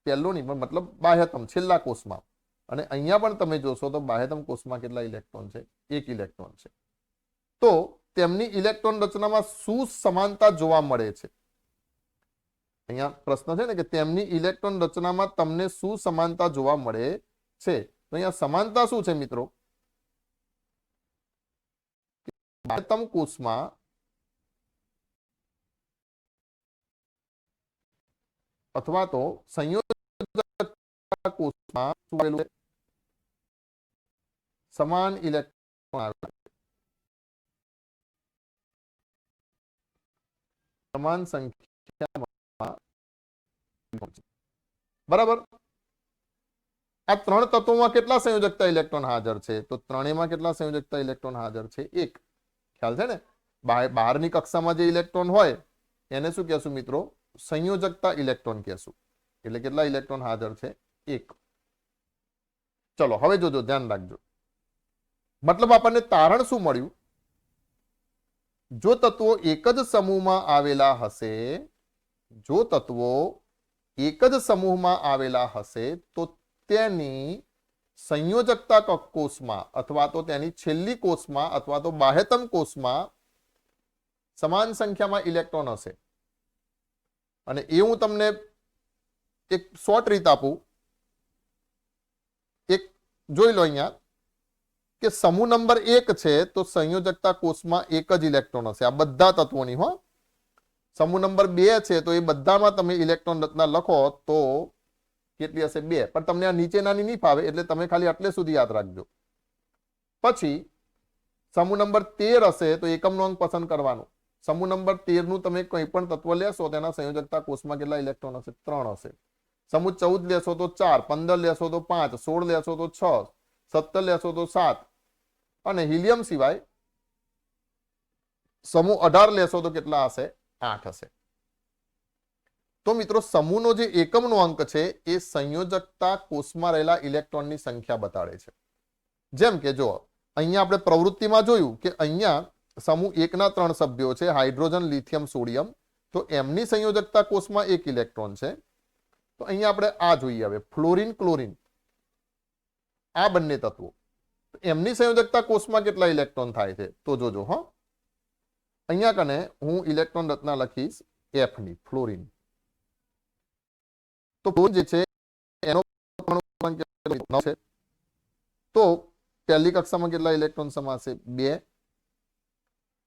પહેલો નહીં પણ મતલબ બાહ્યતમ છેલ્લા કોષમાં, અને અહીંયા પણ તમે જોશો તો બાહ્યતમ કોષમાં કેટલા ઇલેક્ટ્રોન છે? એક ઇલેક્ટ્રોન છે. તો તેમની ઇલેક્ટ્રોન રચનામાં શું સમાનતા જોવા મળે છે? અહીંયા પ્રશ્ન છે ને કે તેમની ઇલેક્ટ્રોન રચનામાં તમને શું સમાનતા જોવા મળે છે? તો અહીંયા સમાનતા શું છે મિત્રો? બાહ્યતમ કોષમાં અથવા તો સંયોજક કોષમાં શું આવેલું છે? સમાન ઇલેક્ટ્રોન આવેલા છે, સમાન સંખ્યામાં. બરાબર. આ ત્રણ તત્વોમાં કેટલા સંયોજકતા ઇલેક્ટ્રોન હાજર છે? તો ત્રણેયમાં કેટલા સંયોજકતા ઇલેક્ટ્રોન હાજર છે? એક. ખ્યાલ છે ને? બહારની કક્ષામાં જે ઇલેક્ટ્રોન હોય એને શું કહેશું મિત્રો? સંયોજકતા ઇલેક્ટ્રોન કહેશું. એટલે કેટલા ઇલેક્ટ્રોન હાજર છે? એક. ચલો હવે જોજો, ધ્યાન રાખજો. મતલબ આપણને તારણ શું મળ્યું? જો તત્વો એક જ સમૂહમાં આવેલા હશે, જો તત્વો એક જ સમૂહમાં આવેલા હશે તો તેની સંયોજકતા કોષમાં અથવા તો તેની છેલ્લી કોષમાં અથવા તો બાહ્યતમ કોષમાં સમાન સંખ્યામાં ઇલેક્ટ્રોન હશે. અને એ હું તમને એક શોર્ટ રીત આપું. એક જોઈ લો અહીંયા કે સમૂહ નંબર 1 છે તો સંયોજકતા કોષમાં એક જ ઇલેક્ટ્રોન હશે, આ બધા તત્વોની. હો, સમૂહ નંબર 2 છે તો એ બધામાં તમે ઇલેક્ટ્રોન રચના લખો તો કેટલી હશે? 2. પણ તમને આ નીચેનાની નહીં ફાવે એટલે તમે ખાલી આટલે સુધી યાદ રાખજો. પછી સમૂહ નંબર 13 હશે તો એકમનો અંક પસંદ કરવાનો. સમૂહ નંબર 13 નું તમે કોઈ પણ તત્વ લેશો તેના સંયોજકતા કોષમાં કેટલા ઇલેક્ટ્રોન હશે? 3 હશે. સમૂહ 14 લેશો તો 4, 15 લેશો તો 5, 16 લેશો તો 6, 17 લેશો તો 7, અને હિલિયમ સિવાય સમૂહ 18 લેશો તો કેટલા હશે? 8 હશે. તો મિત્રો સમૂહનો જે એકમનો અંક છે એ સંયોજકતા કોષમાં રહેલા ઇલેક્ટ્રોનની સંખ્યા બતાડે છે. જેમ કે જો અહીંયા આપણે પ્રવૃત્તિમાં જોયું કે અહીંયા સમૂહ 1 ના 3 સભ્યો છે, હાઇડ્રોજન, લિથિયમ, સોડિયમ. તો એમની સંયોજકતા કોષમાં એક ઇલેક્ટ્રોન છે. તો અહીંયા આપણે આ જોઈએ હવે, ફ્લોરિન, ક્લોરિન, આ બંને તત્વો, એમની સંયોજકતા કોષમાં કેટલા ઇલેક્ટ્રોન થાય છે? તો જોજો. હા, અહીંયા કને હું ઇલેક્ટ્રોન રચના લખીશ F ની, ફ્લોરિન. તો ફ્લોરિન જે છે એનો છે તો પહેલી કક્ષામાં કેટલા ઇલેક્ટ્રોન સમાશે? 2.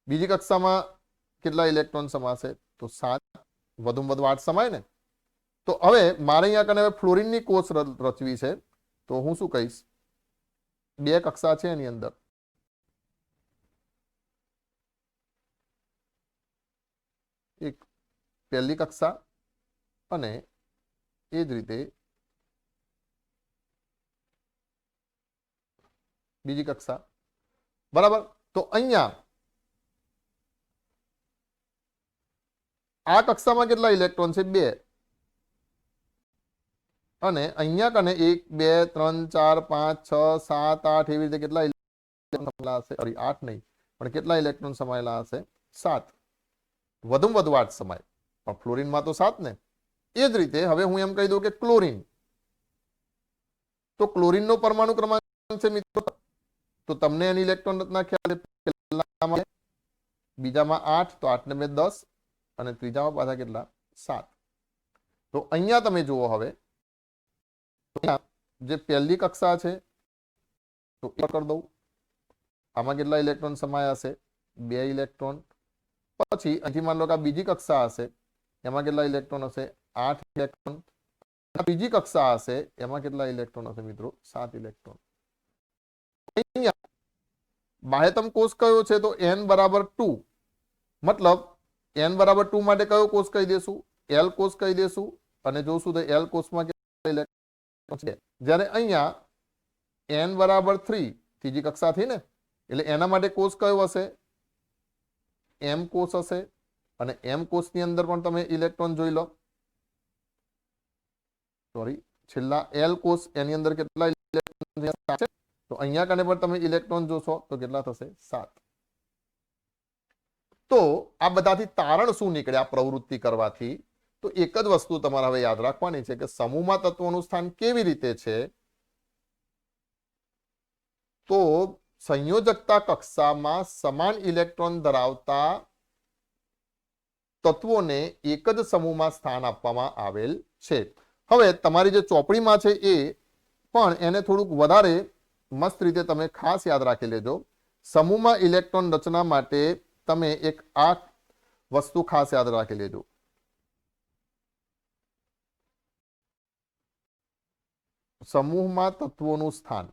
બીજી કક્ષામાં કેટલા ઇલેક્ટ્રોન સમાશે? તો 7. વધુમાં વધુ 8 સમાય ને? તો હવે મારે અહીંયા કને ફ્લોરિનની કોષ રચવી છે તો હું શું કહીશ? 2 કક્ષા છે એની અંદર. એક પહેલી કક્ષા અને એ જ રીતે બીજી કક્ષા. બરાબર. તો અહીંયા આ કક્ષામાં કેટલા ઇલેક્ટ્રોન છે? 2. અને અહીંયા કને 1, 2, 3, 4, 5, 6, 7, 8 એવી રીતે કેટલા ઇલેક્ટ્રોન સમાયેલા હશે? 8 નહીં, પણ કેટલા ઇલેક્ટ્રોન સમાયેલા હશે? 7. વધુમાં વધુ 8 સમાય, પણ ફ્લોરિનમાં તો 7 ને. એ જ રીતે હવે હું એમ કહી દઉં કે ક્લોરિન. તો ક્લોરિનનો પરમાણુ ક્રમાંક છે મિત્રો, તો તમને એની ઇલેક્ટ્રોન રચના ખ્યાલ છે. પહેલામાં, બીજામાં 8, તો 8 ને 2 10, અને ત્રીજામાં પાછા કેટલા? 7. તો અહીંયા તમે જુઓ હવે જે પહેલી કક્ષા છે તો કરી દઉં, આમાં કેટલા ઇલેક્ટ્રોન સમાયા હશે? 2 ઇલેક્ટ્રોન. પછી અહીંથી માન લો કે આ બીજી કક્ષા હશે, એમાં કેટલા ઇલેક્ટ્રોન હશે? 8 ઇલેક્ટ્રોન. બીજી કક્ષા હશે એમાં કેટલા ઇલેક્ટ્રોન હશે મિત્રો? 7 ઇલેક્ટ્રોન. અહીંયા બાહ્યતમ કોષ કયો છે? તો n બરાબર 2. મતલબ n બરાબર 2 માટે કયો કોષ કહી દેશું? L કોષ કહી દેશું. અને જોશું તો L કોષમાં કેટલા ઇલેક્ટ્રોન છે. જ્યારે અહીંયા n બરાબર 3, ત્રીજી કક્ષા થઈ ને, એટલે એના માટે કોષ કયો હશે? M કોષ હશે. અને M કોષની અંદર પણ તમે ઇલેક્ટ્રોન જોઈ લો સોરી છેલ્લા L કોષ એની અંદર કેટલા ઇલેક્ટ્રોન છે? તો અહીંયા કને પણ તમે ઇલેક્ટ્રોન જોશો તો કેટલા થશે? 7. તો આ બધાથી તારણ શું નીકળે આ પ્રવૃત્તિ કરવાથી? તો એક જ વસ્તુ તમારે હવે યાદ રાખવાની છે કે સમૂહમાં તત્વોનું સ્થાન કેવી રીતે છે? તો સંયોજકતા કક્ષામાં સમાન ઇલેક્ટ્રોન ધરાવતા તત્વોને એક જ સમૂહમાં સ્થાન આપવામાં આવેલ છે. હવે તમારી જે ચોપડીમાં છે એ પણ એને થોડુંક વધારે મસ્ત રીતે તમે ખાસ યાદ રાખી લેજો. સમૂહમાં ઇલેક્ટ્રોન રચના માટે તમે એક આ વસ્તુ ખાસ યાદ રાખી લેજો. સમૂહમાં તત્વોનું સ્થાન.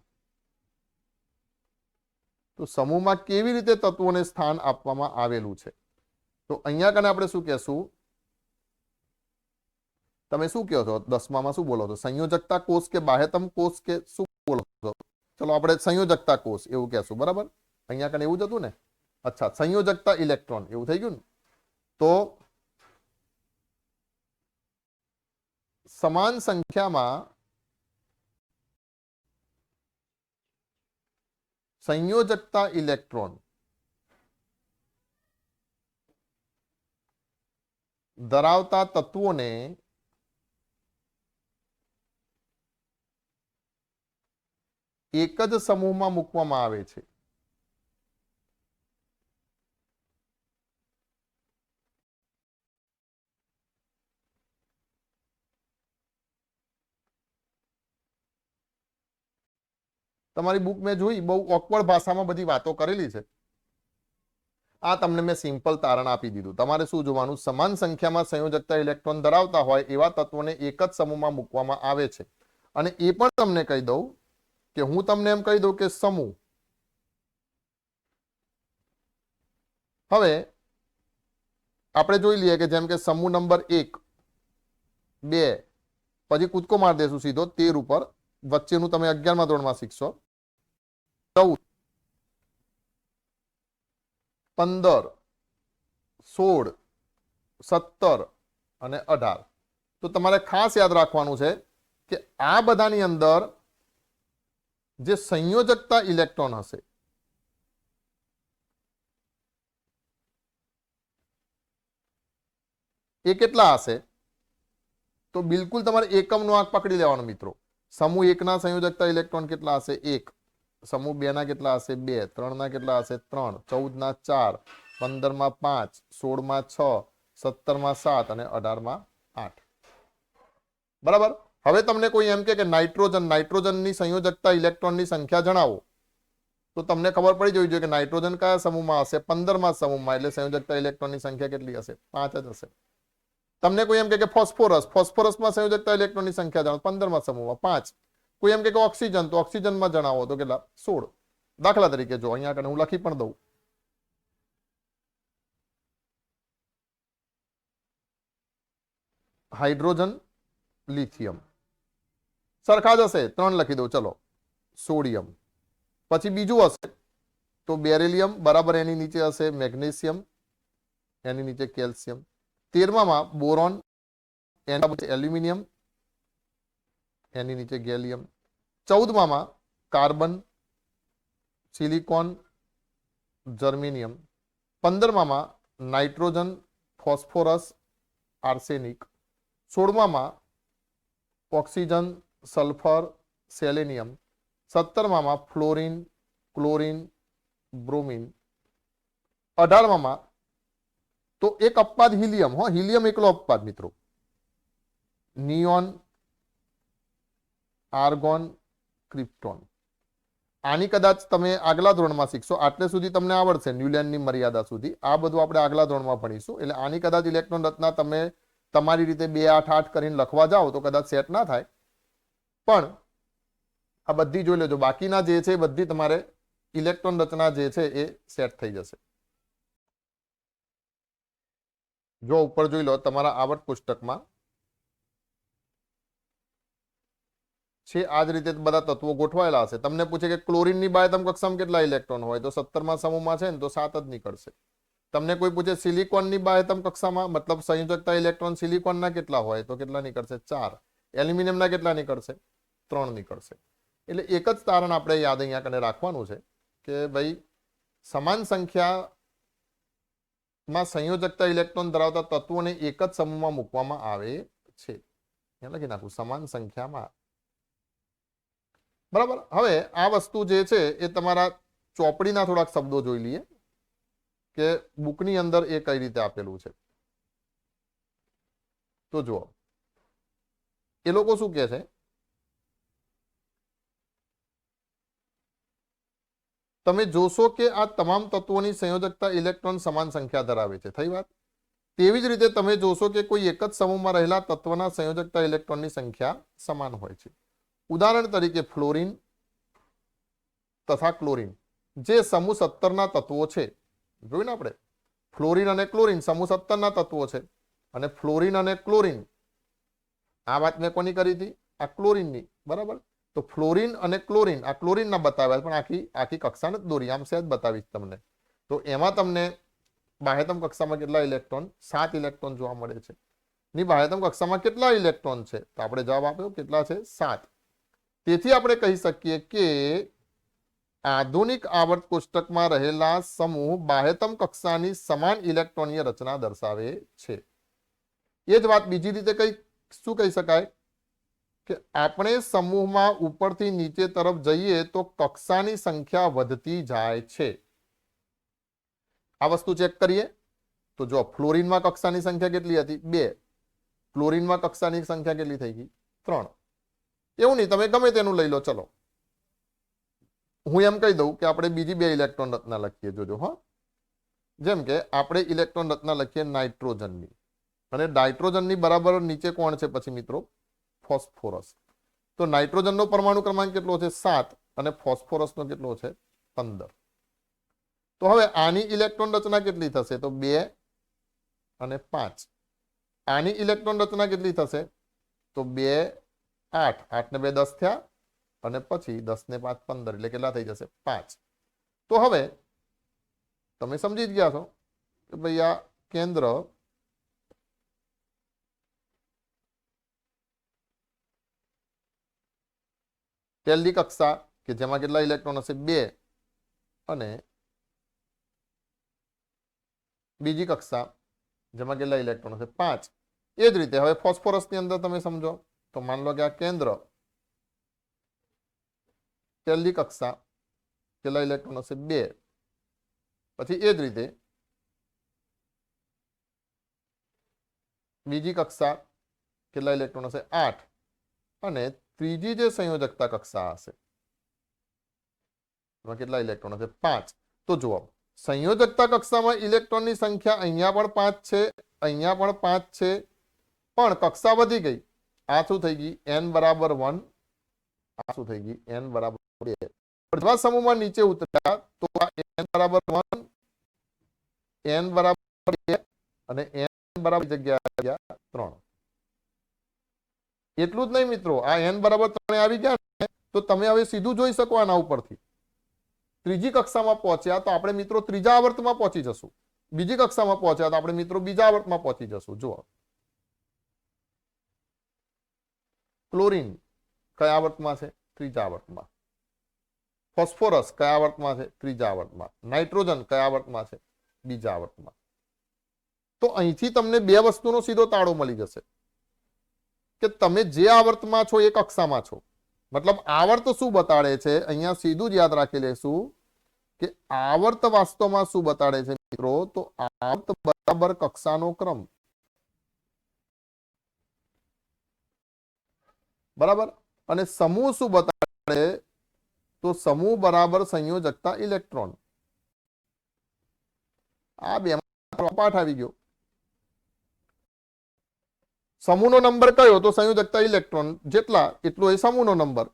તો સમૂહમાં કેવી રીતે તત્વોને સ્થાન આપવામાં આવેલું છે? તો અહીંયા કને આપણે શું કહેશું? તમે શું કહો છો? 10માં શું બોલો છો? સંયોજકતા કોષ કે બાહ્યતમ કોષ કે શું બોલો છો? ચલો આપણે સંયોજકતા કોષ એવું કહેશું, બરાબર? અહીંયા કને એવું જ હતું ને? અચ્છા, સંયોજકતા ઇલેક્ટ્રોન એવું થઈ ગયું ને? તો સમાન સંખ્યામાં સંયોજકતા ઇલેક્ટ્રોન ધરાવતા તત્વોને એક જ સમૂહમાં મૂકવામાં આવે છે. તમારી બુક મેં જોઈ, બહુ ઓકવર્ડ ભાષામાં બધી વાતો કરેલી છે. આ તમને મેં સિમ્પલ તારણ આપી દીધું. તમારે શું જોવાનું? સમાન સંખ્યામાં સંયોજકતા ઇલેક્ટ્રોન ધરાવતા હોય એવા તત્વોને એક જ સમૂહમાં મૂકવામાં આવે છે. અને એ પણ તમને કહી દઉં કે હું તમને એમ કહી દઉં કે સમૂહ, હવે આપણે જોઈ લઈએ કે જેમ કે સમૂહ નંબર 1, 2, પછી કૂદકો મારી દેશું સીધો 13 ઉપર, વચ્ચેનું તમે 11મા ધોરણમાં શીખશો. 14, 15, 16, 17 અને 18. તો તમારે ખાસ યાદ રાખવાનું છે કે આ બધાની અંદર જે સંયોજકતા ઇલેક્ટ્રોન હશે એ કેટલા હશે? તો બિલકુલ તમારે એકમનો આંક પકડી લેવાનો મિત્રો. સમૂહ 1 ના સંયોજકતા ઇલેક્ટ્રોન કેટલા હશે? 1. સમૂહ 2 ના કેટલા હશે? 2. 3 ના કેટલા હશે? 3. 14 ના 4, 15 માં 5, 16 માં 6, 17 માં 7 અને 18 માં 8. બરાબર? હવે તમને કોઈ એમ કે નાઇટ્રોજનની સંયોજકતા ઇલેક્ટ્રોનની સંખ્યા જણાવો, તો તમને ખબર પડી જવી જોઈએ કે નાઇટ્રોજન કયા સમૂહમાં હશે? 15મા સમૂહમાં. એટલે સંયોજકતા ઇલેક્ટ્રોનની સંખ્યા કેટલી હશે? 5 જ હશે. તમને કોઈ એમ કે ફોસ્ફોરસમાં સંયોજકતા ઇલેક્ટ્રોનની સંખ્યા જણાવો, 15મા સમૂહમાં 5. કોઈ એમ કે ઓક્સિજન, તો ઓક્સિજનમાં જણાવો તો કેટલા? 16. દાખલા તરીકે જો અહીંયા કને હું લખી પણ દઉં. હાઇડ્રોજન, લિથિયમ સરખા જ હશે, 3 લખી દઉં. ચલો, સોડિયમ. પછી બીજું હશે તો બેરિલિયમ બરાબર એની નીચે હશે મેગ્નેશિયમ, એની નીચે કેલ્શિયમ. 13માં બોરોન, એની નીચે એલ્યુમિનિયમ, એની નીચે ગેલિયમ. 14માં કાર્બન, સિલિકોન, જર્મેનિયમ. 15માં નાઇટ્રોજન, ફોસ્ફોરસ, આર્સેનિક. 16માં ઓક્સિજન, સલ્ફર, સેલેનિયમ. 17માં ફ્લોરિન, ક્લોરિન, બ્રોમિન. 18માં તો એક અપવાદ હિલિયમ. હિલિયમ એકલો અપવાદ મિત્રો. Neon, argon, krypton. આની કદાચ તમે આગલા ધોરણમાં શીખશો. આટલે સુધી તમને આવડશે ન્યુલેન્ડની મર્યાદા સુધી. આ બધું આપણે આગલા ધોરણમાં ભણીશું. એટલે આની કદાચ ઇલેક્ટ્રોન રચના તમે તમારી રીતે 2, 8, 8 કરીને લખવા જાઓ તો કદાચ સેટ ના થાય, પણ આ બધી જોઈ લેજો. બાકીના જે છે બધી તમારે ઇલેક્ટ્રોન રચના જે છે એ સેટ થઈ જશે. જો ઉપર જોઈ લો તમારા આવર્ત પુસ્તકમાં છે આ જ રીતે બધા તત્વો ગોઠવાયેલા હશે. તમને પૂછે કે ક્લોરીનની બાહ્યતમ કક્ષામાં કેટલા ઇલેક્ટ્રોન હોય, તો 17મા સમૂહમાં છે ને તો 7 જ નીકળશે. તમને કોઈ પૂછે સિલિકોનની બાહ્યતમ કક્ષામાં, મતલબ સંયોજકતા ઇલેક્ટ્રોન સિલિકોનના કેટલા હોય, તો કેટલા નીકળશે? 4. એલ્યુમિનિયમના કેટલા નીકળશે? 3 નીકળશે. એટલે એક જ તારણ આપણે યાદ અહીંયા કને રાખવાનું છે કે ભાઈ સમાન સંખ્યામાં સંયોજકતા ઇલેક્ટ્રોન ધરાવતા તત્વોને એક જ સમૂહમાં મૂકવામાં આવે છે. અહીંયા લખી નાખું, સમાન સંખ્યામાં. બરાબર. હવે આ વસ્તુ જે છે એ તમારા ચોપડીના થોડાક શબ્દો જોઈ લઈએ કે બુકની અંદર એ કઈ રીતે આપેલું છે. તો જુઓ, એ લોકો શું કહે છે, તમે જોશો કે આ તમામ તત્વોની સંયોજકતા ઇલેક્ટ્રોન સમાન સંખ્યા ધરાવે છે. થઈ વાત. તેવી જ રીતે તમે જોશો કે કોઈ એક જ સમૂહમાં રહેલા તત્વના સંયોજકતા ઇલેક્ટ્રોનની સંખ્યા સમાન હોય છે. ઉદાહરણ તરીકે ફ્લોરિન તથા ક્લોરિન જે સમૂહ 17 ના તત્વો છે. જોયું ને આપણે, ફ્લોરિન અને ક્લોરિન સમૂહ 17 ના તત્વો છે. અને ફ્લોરિન અને ક્લોરિન, આ વાત મેં કોની કરી હતી? આ ક્લોરિનની. બરાબર. તો ફ્લોરિન અને ક્લોરિન, આ ક્લોરિનના બતાવ્યા પણ આખી કક્ષા નથી દોરી, આમ સહેજ બતાવીશ તમને. તો એમાં તમને બાહ્યતમ કક્ષામાં કેટલા ઇલેક્ટ્રોન? 7 ઇલેક્ટ્રોન જોવા મળે છે. ની બાહ્યતમ કક્ષામાં કેટલા ઇલેક્ટ્રોન છે? તો આપણે જવાબ આપ્યો કેટલા છે? 7. તેથી આપણે કહી શકીએ કે આધુનિક આવર્ત કોષ્ટકમાં રહેલા સમૂહ બાહ્યતમ કક્ષાની સમાન ઇલેક્ટ્રોનીય રચના દર્શાવે છે. એ જ વાત બીજી રીતે શું કહી શકાય કે આપણે સમૂહમાં ઉપરથી નીચે તરફ જઈએ તો કક્ષાની સંખ્યા વધતી જાય છે. આ વસ્તુ ચેક કરીએ તો જો ફ્લોરિનમાં કક્ષાની સંખ્યા કેટલી હતી? 2. ક્લોરિનમાં કક્ષાની સંખ્યા કેટલી થઈ ગઈ? 3. એવું નહીં, તમે ગમે તેનું લઈ લો. ચલો હું એમ કહી દઉં કે આપણે બીજી 2 ઇલેક્ટ્રોન રચના લખીએ. જોજો હા, જેમ કે આપણે ઇલેક્ટ્રોન રચના લખીએ નાઇટ્રોજનની, અને નાઇટ્રોજનની બરાબર નીચે કોણ છે પછી મિત્રો? ફોસ્ફોરસ. તો નાઇટ્રોજનનો પરમાણુ ક્રમાંક કેટલો છે? 7. અને ફોસ્ફોરસનો કેટલો છે? 15. તો હવે આની ઇલેક્ટ્રોન રચના કેટલી થશે? તો 2 અને 5. આની ઇલેક્ટ્રોન રચના કેટલી થશે? તો 2 8, 8 ને 2 10 થયા, અને પછી 10 ને 5 15, એટલે કેટલા થઈ જશે? 5. તો હવે તમે સમજી જ ગયા છો કે ભાઈ આ કેન્દ્ર પહેલી કક્ષા કે જેમાં કેટલા ઇલેક્ટ્રોન હશે? 2. અને બીજી કક્ષા જેમાં કેટલા ઇલેક્ટ્રોન હશે? 5. એ જ રીતે હવે ફોસ્ફરસની અંદર તમે સમજો તો માન લો કે આ કેન્દ્ર પહેલી કક્ષા કેટલા ઇલેક્ટ્રોન હશે? 2. પછી એ જ રીતે બીજી કક્ષા કેટલા ઇલેક્ટ્રોન હશે? 8. અને ત્રીજી જે સંયોજકતા કક્ષા હશે એમાં કેટલા ઇલેક્ટ્રોન હશે? 5. તો જુઓ, સંયોજકતા કક્ષામાં ઇલેક્ટ્રોનની સંખ્યા અહીંયા પણ 5 છે, અહીંયા પણ 5 છે, પણ કક્ષા વધી ગઈ. આ શું થઈ ગઈ? n બરાબર 1. આ શું થઈ ગઈ? n બરાબર 2. જેવા સમૂહમાં નીચે ઉતર્યા તો આ n બરાબર 1, n બરાબર 2 અને n બરાબર જગ્યાએ 3. એટલું જ નહીં મિત્રો, આ n બરાબર 3 આવી ગયા ને તો તમે હવે સીધું જોઈ શકો આના ઉપરથી. ત્રીજી કક્ષામાં પહોંચ્યા તો આપણે મિત્રો ત્રીજા આવર્તમાં પહોંચી જશું. બીજી કક્ષામાં પહોંચ્યા તો આપણે મિત્રો બીજા આવર્તમાં પહોંચી જશું. જુઓ, ક્લોરિન કયા આવર્તમાં છે? ત્રીજા આવર્તમાં. ફોસ્ફોરસ કયા આવર્તમાં છે? ત્રીજા આવર્તમાં. નાઇટ્રોજન કયા આવર્તમાં છે? બીજા આવર્તમાં. તો અહીંથી તમને 2 વસ્તુનો સીધો તાળો મળી જશે કે તમે જે આવર્તમાં છો એ કક્ષામાં છો. મતલબ આવર્ત શું બતાડે છે? અહીંયા સીધું જ યાદ રાખી લેશું કે આવર્ત વાસ્તવમાં શું બતાડે છે મિત્રો? તો આવર્ત બરાબર કક્ષાનો ક્રમ. બરાબર. અને સમૂહ શું બતાડે? તો સમૂહ બરાબર સંયોજકતા ઇલેક્ટ્રોન. આ 2 પાઠ આવી ગયો. સમૂહનો નંબર કયો? તો સંયોજકતા ઇલેક્ટ્રોન જેટલા એટલો એ સમૂહનો નંબર.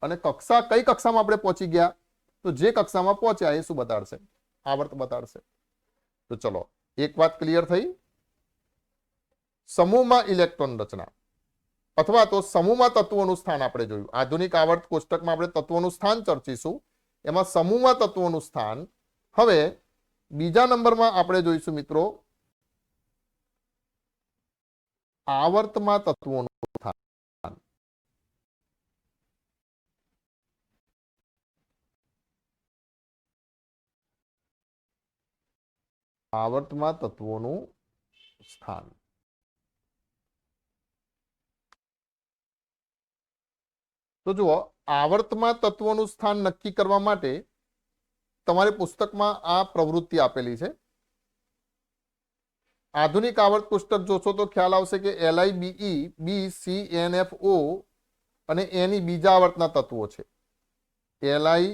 અને કક્ષા કઈ કક્ષામાં આપણે પહોંચી ગયા? તો જે કક્ષામાં પહોંચ્યા એ શું બતાડશે? આવર્ત બતાડશે. તો ચલો, એક વાત ક્લિયર થઈ. સમૂહમાં ઇલેક્ટ્રોન રચના અથવા તો સમૂહમાં તત્વોનું સ્થાન આપણે જોયું. આધુનિક આવર્ત કોષ્ટકમાં આપણે તત્વોનું સ્થાન ચર્ચીશું, એમાં સમૂહમાં તત્વોનું સ્થાન. હવે બીજા નંબરમાં આપણે જોઈશું મિત્રો આવર્તમાં તત્વોનું સ્થાન. આવર્તમાં તત્વોનું સ્થાન। તો જુઓ, આવર્તમાં તત્વોનું સ્થાન નક્કી કરવા માટે તમારે પુસ્તકમાં આ પ્રવૃત્તિ આપેલી છે। આધુનિક આવર્ત પુસ્તક જોશો તો ખ્યાલ આવશે કે LIBE BCNFO અને એની બીજા આવર્તના તત્વો છે। Li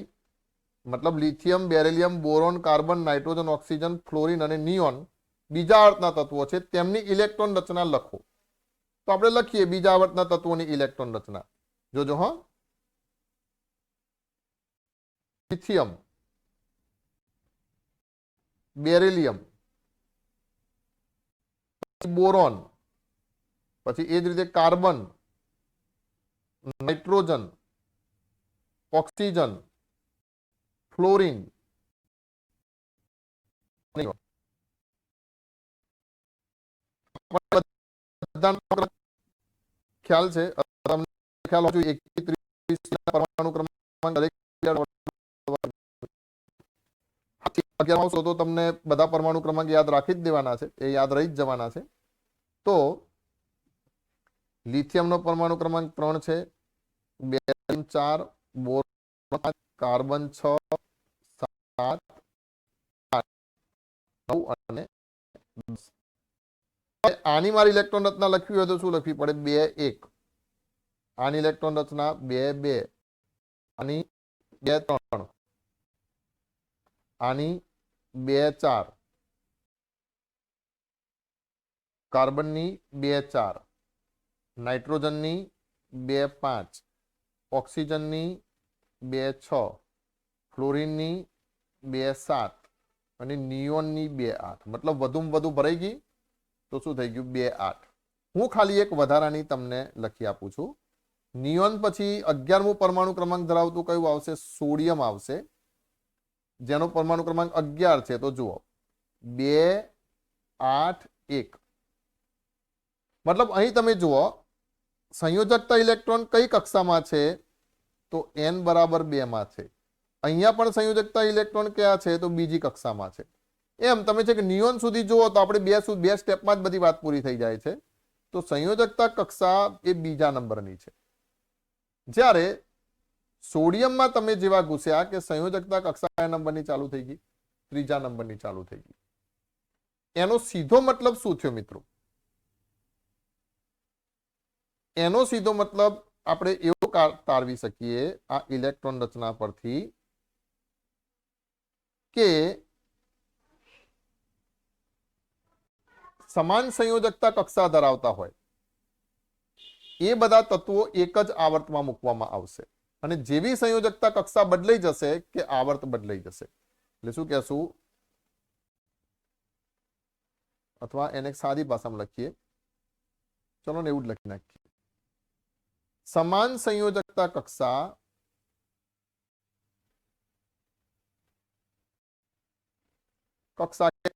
મતલબ lithium, beryllium, boron, carbon, nitrogen, oxygen, fluorine અને નિયોન બીજા આવર્તના તત્વો છે। તેમની ઇલેક્ટ્રોન રચના લખો। તો આપણે લખીએ બીજા આવર્તના તત્વોની ઇલેક્ટ્રોન રચના। જોજો હા, લિથિયમ, બેરિલિયમ, બોરોન, પછી એ જ રીતે કાર્બન, નાઇટ્રોજન, ઓક્સિજન, ફ્લોરિન, ખ્યાલ છે તમને? ખ્યાલ હોવો જોઈએ 31 પરમાણુ ક્રમાંક દરેક 11 આવશો તો તમને બધા પરમાણુ ક્રમાંક યાદ રાખી જ દેવાના છે, એ યાદ રહી જ જવાના છે। તો લિથિયમનો પરમાણુ ક્રમાંક 3 છે, બેરિલિયમ 4, બોરોન 5, કાર્બન 6, 7, 8, 9 અને 10। આની મારી ઇલેક્ટ્રોન રચના લખવી હોય તો શું લખવી પડે? 2 1। આની ઇલેક્ટ્રોન રચના 2 2, આની 2 3, આની 2 4, કાર્બનની 2 4, નાઇટ્રોજનની 2 5, ઓક્સિજનની 2 6, ફ્લોરિનની 2 7 અને નિયોનની 2 8। મતલબ વધુમાં વધુ ભરાઈ ગઈ તો શું થઈ ગયું? 2 8। હું ખાલી એક વધારાની તમને લખી આપું છું। નિયોન પછી 11મું પરમાણુ ક્રમાંક ધરાવતું કયું આવશે? સોડિયમ આવશે, જેનો પરમાણુ ક્રમાંક 11 છે। તો જુઓ 2 8 1। મતલબ અહીં તમે જુઓ સંયોજકતા ઇલેક્ટ્રોન કઈ કક્ષામાં છે? તો n બરાબર 2 માં છે। અહીંયા પણ સંયોજકતા ઇલેક્ટ્રોન કયા છે? તો બીજી કક્ષામાં છે। એમ તમે છે કે નિયોન સુધી જુઓ તો આપણે બે સ્ટેપમાં જ બધી વાત પૂરી થઈ જાય છે। તો સંયોજકતા કક્ષા એ બીજા નંબરની છે। જ્યારે સોડિયમમાં તમે જેવા ઘૂસ્યા કે સંયોજકતા કક્ષા કયા નંબરની ચાલુ થઈ ગઈ? ત્રીજા નંબરની ચાલુ થઈ ગઈ। એનો સીધો મતલબ શું થયો મિત્રો? એનો સીધો મતલબ આપણે એવો તારવી શકીએ આ ઇલેક્ટ્રોન રચના પરથી કે સમાન સંયોજકતા કક્ષા ધરાવતા હોય એ બધા તત્વો એક જ આવર્તમાં મૂકવામાં આવશે। અને જેવી સંયોજકતા કક્ષા બદલાઈ જશે કે આવર્ત બદલાઈ જશે, એટલે શું કહેશું? અથવા એને સાદી ભાષામાં લખીએ, ચલો ને એવું જ લખી નાખીએ। સમાન સંયોજકતા કક્ષા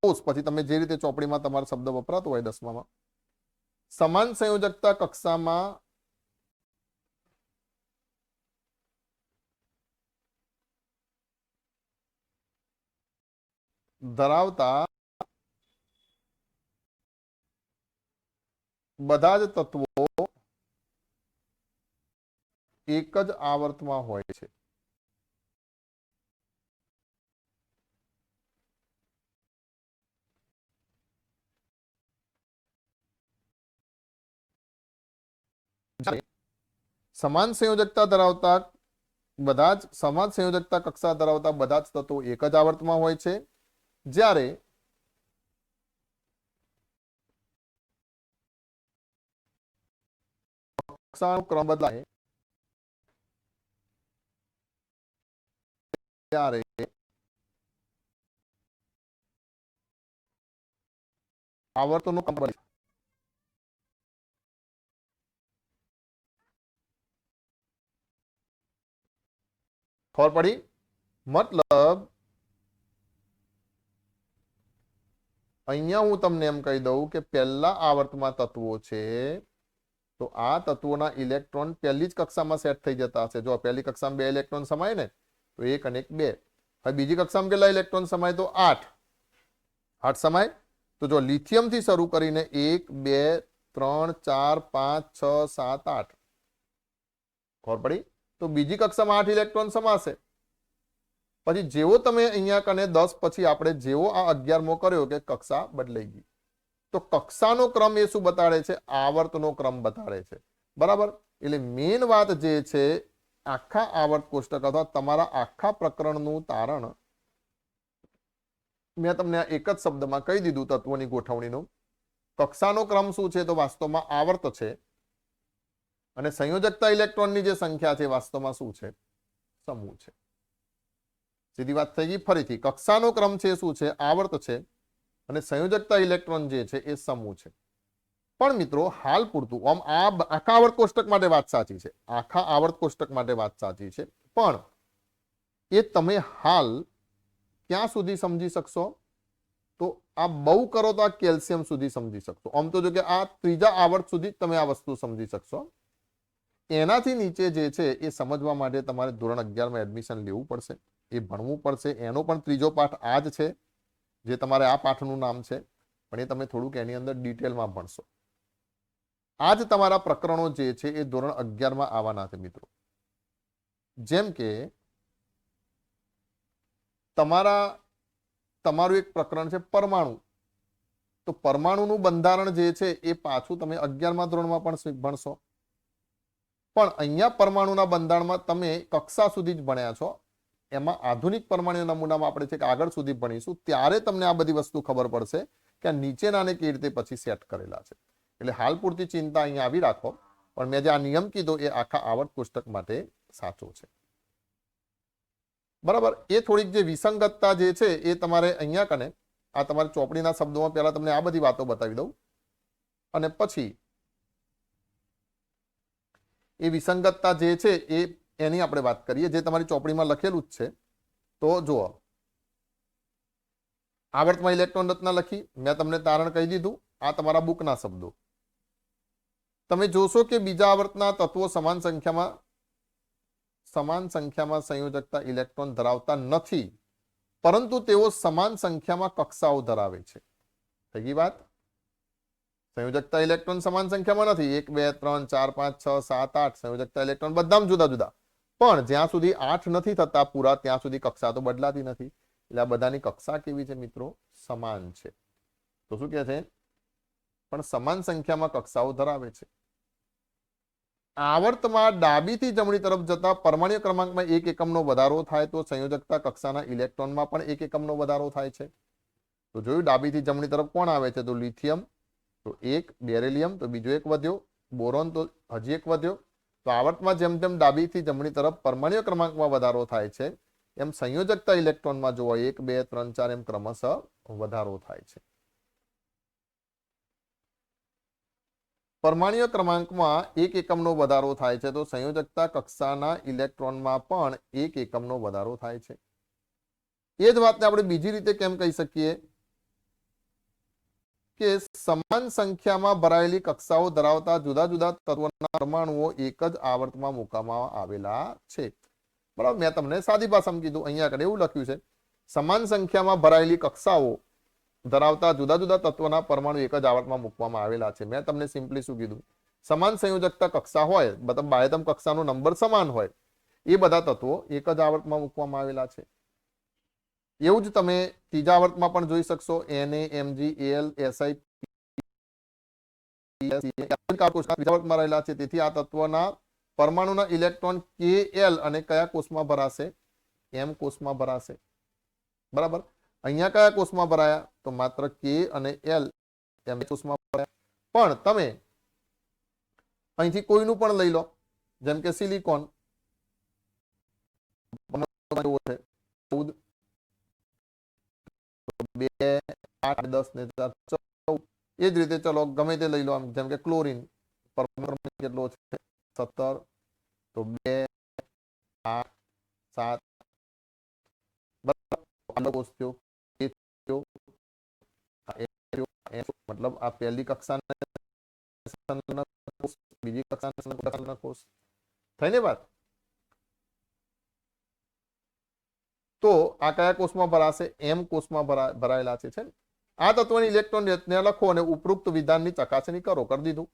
કોષ, પછી તમે જે રીતે ચોપડીમાં તમારો શબ્દ વપરાતો હોય 10માં, સમાન સંયોજકતા કક્ષામાં ધરાવતા બધા જ તત્વો એક જ આવર્તમાં હોય છે। સમાન સંયોજકતા ધરાવતા બધા જ સમાન સંયોજકતા કક્ષા ધરાવતા બધા જ તત્વો એક જ આવર્તમાં હોય છે। જ્યારે કક્ષાનો ક્રમ બદલાય ત્યારે આવર્તનો ક્રમ બદલાય। ખબર પડી? મતલબ અહીંયા હું તમને એમ કહી દઉં કે પહેલા આવર્તમાં તત્વો છે તો આ તત્વોના ઇલેક્ટ્રોન પહેલી જ કક્ષામાં સેટ થઈ જતા હશે। જો પહેલી કક્ષામાં 2 ઇલેક્ટ્રોન સમાય ને તો 1 અને 1 2। હવે બીજી કક્ષામાં કેટલા ઇલેક્ટ્રોન સમાય? તો 8। 8 સમાય. તો જો લિથિયમ થી શરૂ કરીને 1 2 3 4 5 6 7 8 ખબર પડી. તો બીજી કક્ષામાં 8 ઇલેક્ટ્રોન સમાશે. પછી જેવો તમે અહીંયા કને 10 પછી આપણે જેવો આ 11મો કર્યો કે કક્ષા બદલાઈ ગઈ. તો કક્ષાનો ક્રમ એ શું બતાડે છે? આવર્તનો ક્રમ બતાડે છે. બરાબર. એટલે મેઇન વાત જે છે, આખા આવર્ત કોષ્ટક અથવા તમારા આખા પ્રકરણનું તારણ મેં તમને એક જ શબ્દમાં કહી દીધું તત્વોની ગોઠવણીનું. કક્ષાનો ક્રમ શું છે? તો વાસ્તવમાં આવર્ત છે. અને સંયોજકતા ઇલેક્ટ્રોનની જે સંખ્યા છે વાસ્તવમાં શું છે? સમૂહ છે. સીધી વાત થઈ ગઈ. ફરીથી કક્ષાનો ક્રમ છે શું છે? આવર્ત છે. અને સંયોજકતા ઇલેક્ટ્રોન જે છે એ સમૂહ છે. પણ મિત્રો હાલ પૂરતું આમ આ આખા આવર્ત કોષ્ટક માટે વાત સાચી છે, આખા આવર્ત કોષ્ટક માટે વાત સાચી છે, પણ એ તમે હાલ ક્યાં સુધી સમજી શકશો? તો આ બહુ કરો તો આ કેલ્શિયમ સુધી સમજી શકશો. આમ તો જો કે આ ત્રીજા આવર્ત સુધી તમે આ વસ્તુ સમજી શકશો. એનાથી નીચે જે છે એ સમજવા માટે તમારે ધોરણ 11માં એડમિશન લેવું પડશે, એ ભણવું પડશે. એનો પણ ત્રીજો પાઠ આ જ છે, જે તમારે આ પાઠનું નામ છે, પણ એ તમે થોડુંક એની અંદર ડિટેલમાં ભણશો. આ જ તમારા પ્રકરણો જે છે એ ધોરણ 11માં આવવાના છે મિત્રો. જેમ કે તમારું એક પ્રકરણ છે પરમાણુ. તો પરમાણુનું બંધારણ જે છે એ પાછું તમે 11મા ધોરણમાં પણ ભણશો. પણ અહીંયા પરમાણુના બંધારણમાં તમે કક્ષા સુધી જ ભણ્યા છો. એમાં આધુનિક પરમાણુ નમૂનામાં આપણે છે કે આગળ સુધી ભણીશું, ત્યારે તમને આ બધી વસ્તુ ખબર પડશે કે આ નીચેનાને કેવી રીતે પછી સેટ કરેલા છે. એટલે હાલ પૂરતી ચિંતા અહીંયા આવી રાખો. પણ મેં જે આ નિયમ કીધો એ આખા આવર્ત કોષ્ટક માટે સાચો છે. બરાબર. એ થોડીક જે વિસંગતતા જે છે એ તમારે અહીંયા કને આ તમારી ચોપડીના શબ્દોમાં પહેલા તમને આ બધી વાતો બતાવી દઉં, અને પછી એ વિસંગતતા જે છે એની આપણે વાત કરીએ, જે તમારી ચોપડીમાં લખેલું જ છે. તો જુઓ, આવર્તમાં ઇલેક્ટ્રોન રચના લખી, મેં તમને તારણ કહી દીધું. આ તમારા બુકના શબ્દો. તમે જોશો કે બીજા આવર્તના તત્વો સમાન સંખ્યામાં સંયોજકતા ઇલેક્ટ્રોન ધરાવતા નથી, પરંતુ તેઓ સમાન સંખ્યામાં કક્ષાઓ ધરાવે છે. થઈ ગઈ વાત. સંયોજકતા ઇલેક્ટ્રોન સમાન સંખ્યામાં નથી. 1 2 3 4 5 6 7 8 સંયોજકતા ઇલેક્ટ્રોન બધા જુદા જુદા. પણ જ્યાં સુધી 8 નથી થતા પૂરા, ત્યાં સુધી કક્ષા તો બદલાતી નથી. એટલે આ બધાની કક્ષા કેવી છે મિત્રો? સમાન છે. તો શું કહે છે? પણ સમાન સંખ્યામાં કક્ષાઓ ધરાવે છે. આવર્તમાં ડાબીથી જમણી તરફ જતા પરમાણ્વીય ક્રમાંકમાં 1 એકમનો વધારો થાય તો સંયોજકતા કક્ષાના ઇલેક્ટ્રોનમાં પણ 1 એકમનો વધારો થાય છે. તો જોયું, ડાબીથી જમણી તરફ કોણ આવે છે? તો લિથિયમ, તો 1, બેરિલિયમ, તો બીજો એક વધ્યો, બોરોન, તો હજી એક વધ્યો. તો આવર્તમાં જેમ જેમ ડાબીથી જમણી તરફ પરમાણ્વીય ક્રમાંકમાં વધારો થાય છે, એમ સંયોજકતા ઇલેક્ટ્રોનમાં જોવા 1 2 3 4 એમ ક્રમશઃ વધારો થાય છે. પરમાણ્વીય ક્રમાંકમાં 1 એકમનો વધારો થાય છે, તો સંયોજકતા કક્ષાના ઇલેક્ટ્રોનમાં પણ 1 એકમનો વધારો થાય છે. એ જ વાતને આપણે બીજી રીતે કેમ કહી શકીએ કે સમાન સંખ્યામાં ભરાયેલી કક્ષાઓ ધરાવતા જુદા જુદા તત્વોના પરમાણુઓ એક જ આવર્તમાં મૂકવામાં આવેલા છે. બરાબર. મેં તમને સાદી ભાષામાં કીધું. અહીંયા આગળ એવું લખ્યું છે, સમાન સંખ્યામાં ભરાયેલી કક્ષાઓ ધરાવતા જુદા જુદા તત્વોના પરમાણુ એક જ આવર્તમાં મૂકવામાં આવેલા છે. મેં તમને સિમ્પલી શું કીધું? સમાન સંયોજકતા કક્ષા હોય, મતલબ બાહ્યતમ કક્ષાનો નંબર સમાન હોય, એ બધા તત્વો એક જ આવર્તમાં મૂકવામાં આવેલા છે. એવું જ તમે ત્રીજા આવર્તમાં પણ જોઈ શકશો. Na, Mg, Al, Si, ત્રીજા રહેલા છે. તેથી આ તત્વના પરમાણુના ઇલેક્ટ્રોન Kl અને કયા કોષમાં ભરાશે? M કોષમાં ભરાશે. બરાબર. અહીંયા કયા કોષમાં ભરાયા? તો માત્ર K અને L એમ કોષમાં ભરાયા. પણ તમે અહીંથી કોઈનું પણ લઈ લો, જેમ કે સિલિકોન, 14, 2 8 10 ને 14. એ જ રીતે ચલો ગમે તે લઈ લો, આમ જેમ કે ક્લોરીન કેટલો છે? 17. તો 2 8 7 કોષ થયો. મતલબ આ પહેલી કક્ષાના બીજી કક્ષાના કોષ થઈને વાત. તો આ કયા કોષમાં ભરાશે? M કોષમાં ભરાયેલા છે. આ તત્વની ઇલેક્ટ્રોન રચના લખો અને ઉપરોક્ત વિધાનની ચકાસણી કરો. કરી દીધું.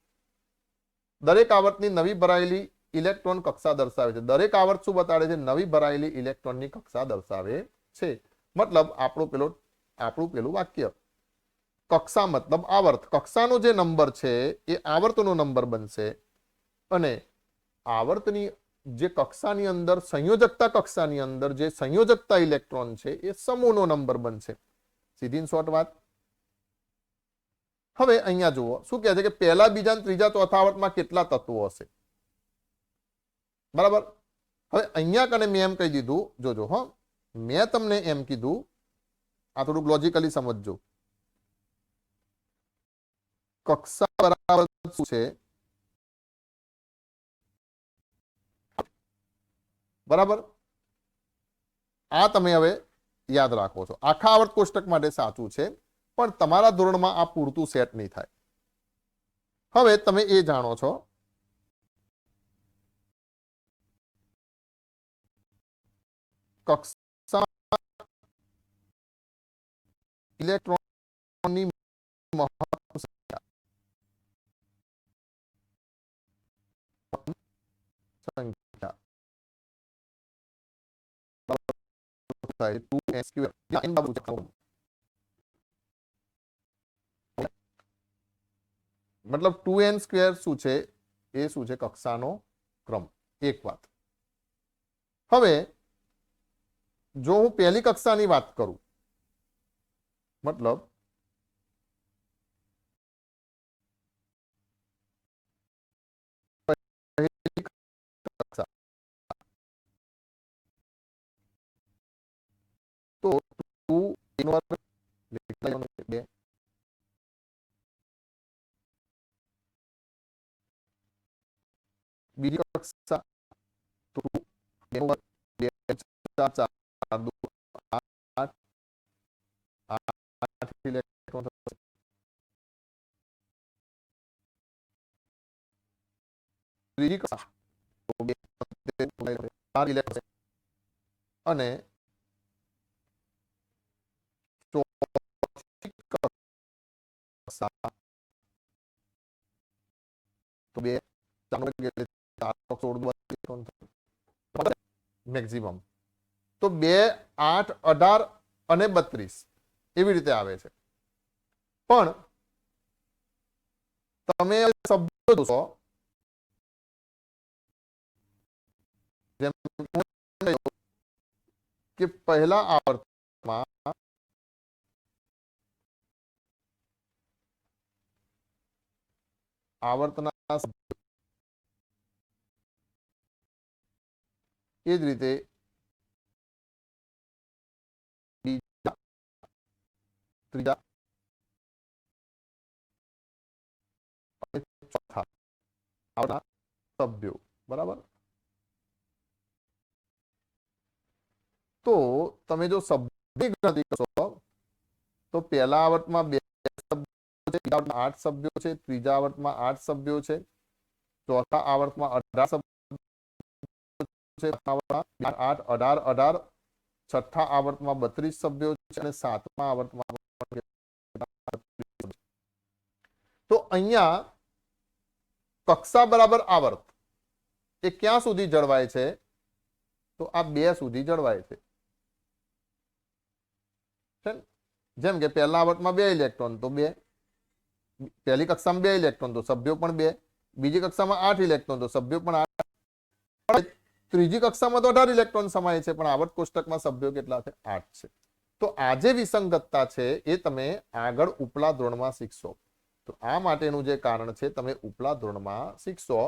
દરેક આવર્તની નવી ભરાયેલી ઇલેક્ટ્રોન કક્ષા દર્શાવે છે. દરેક આવર્ત શું બતાડે છે? નવી ભરાયેલી ઇલેક્ટ્રોનની કક્ષા દર્શાવે છે. મતલબ આપણું પેલું વાક્ય, કક્ષા મતલબ આવર્ત. કક્ષાનો જે નંબર છે એ આવર્તનો નંબર બનશે અને આવર્તની જે કક્ષાની અંદર સંયોજકતા કક્ષાની અંદર જે સંયોજકતા ઇલેક્ટ્રોન છે એ સમૂહનો નંબર બનશે. સીધી શોર્ટ વાત. હવે અહીંયા જુઓ શું કહે છે કે પહેલા, બીજા અને ત્રીજા, ચોથા આવર્તમાં કેટલા તત્વો હશે. બરાબર. હવે અહીંયા કને મેં એમ કહી દીધું, જોજો હો, મેં તમને એમ કીધું, આ થોડુંક લોજિકલી સમજજો. કક્ષા બરાબર શું છે? બરાબર. આ તમે હવે યાદ રાખો છો. આખા આવર્ત કોષ્ટક માટે સાચું છે, પણ તમારા ધોરણમાં આ પૂરતું સેટ નહીં થાય. હવે તમે એ જાણો છો કક્ષા ઇલેક્ટ્રોનની મહત્તમ સંખ્યા થાય 2n સ્ક્વેર. મતલબ 2n સ્ક્વેર શું છે? એ શું છે? કક્ષાનો ક્રમ. એક વાત. હવે જો હું પહેલી કક્ષાની વાત કરું, મતલબ પહેલી કક્ષા, તો 2 2 બીજી કક્ષા તો 2 4 4 8 8 ઇલેક્ટ્રોન. ત્રીજી કક્ષા તો 2 4 ઇલેક્ટ્રોન અને ચોથી કક્ષા તો 2 મેક્સિમમ તો 2 8 18 અને 32 એવી રીતે આવે છે. પણ તમે શબ્દો જોશો, જેમ કે પહેલા આવર્તમાં આવર્તના એ જ રીતે બીજા, ત્રીજા અને ચોથા આવર્તના સભ્યો. બરાબર. તો તમે જો સભ્યોની ગણતરી કરશો તો પહેલા આવર્તમાં 2 સભ્યો છે, બીજા આવર્તમાં 8 સભ્યો છે, ત્રીજા આવર્તમાં 8 સભ્યો છે, ચોથા આવર્તમાં 18 સભ્યો છે, 8 18 18, છઠ્ઠા આવર્તમાં 32 સભ્યો છે અને સાતમા આવર્તમાં. તો અહીંયા કક્ષા બરાબર આવર્ત એ ક્યાં સુધી જળવાય છે? તો આ 2 સુધી જળવાય છે. જેમ કે પહેલા આવર્તમાં 2 ઇલેક્ટ્રોન તો 2, પહેલી કક્ષામાં 2 ઇલેક્ટ્રોન તો સભ્યો પણ 2, બીજી કક્ષામાં 8 ઇલેક્ટ્રોન તો સભ્યો પણ 8, ત્રીજી કક્ષામાં તો 18 ઇલેક્ટ્રોન સમાય છે, પણ આવર્ત કોષ્ટકમાં સભ્યો કેટલા છે? 8 છે. તો આ જે વિસંગતતા છે એ તમે આગળ ઉપલા ધોરણમાં શીખશો. તો આ માટેનું જે કારણ છે તમે ઉપલા ધોરણમાં શીખશો,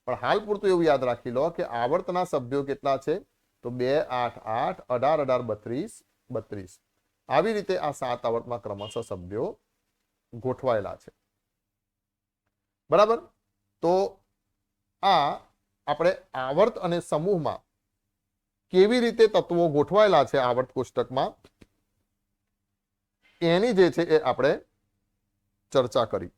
પણ હાલ પૂરતું એવું યાદ રાખી લો કે આવર્તના સભ્યો કેટલા છે? તો 2 8 8 18 18 32 32. આવી રીતે આ 7 આવર્તમાં ક્રમશઃ સભ્યો ગોઠવાયેલા છે. બરાબર. તો આ આપણે આવર્ત અને સમૂહમાં કેવી રીતે તત્વો ગોઠવાયેલા છે આવર્ત કોષ્ટકમાં એની જે છે એ આપણે ચર્ચા કરી.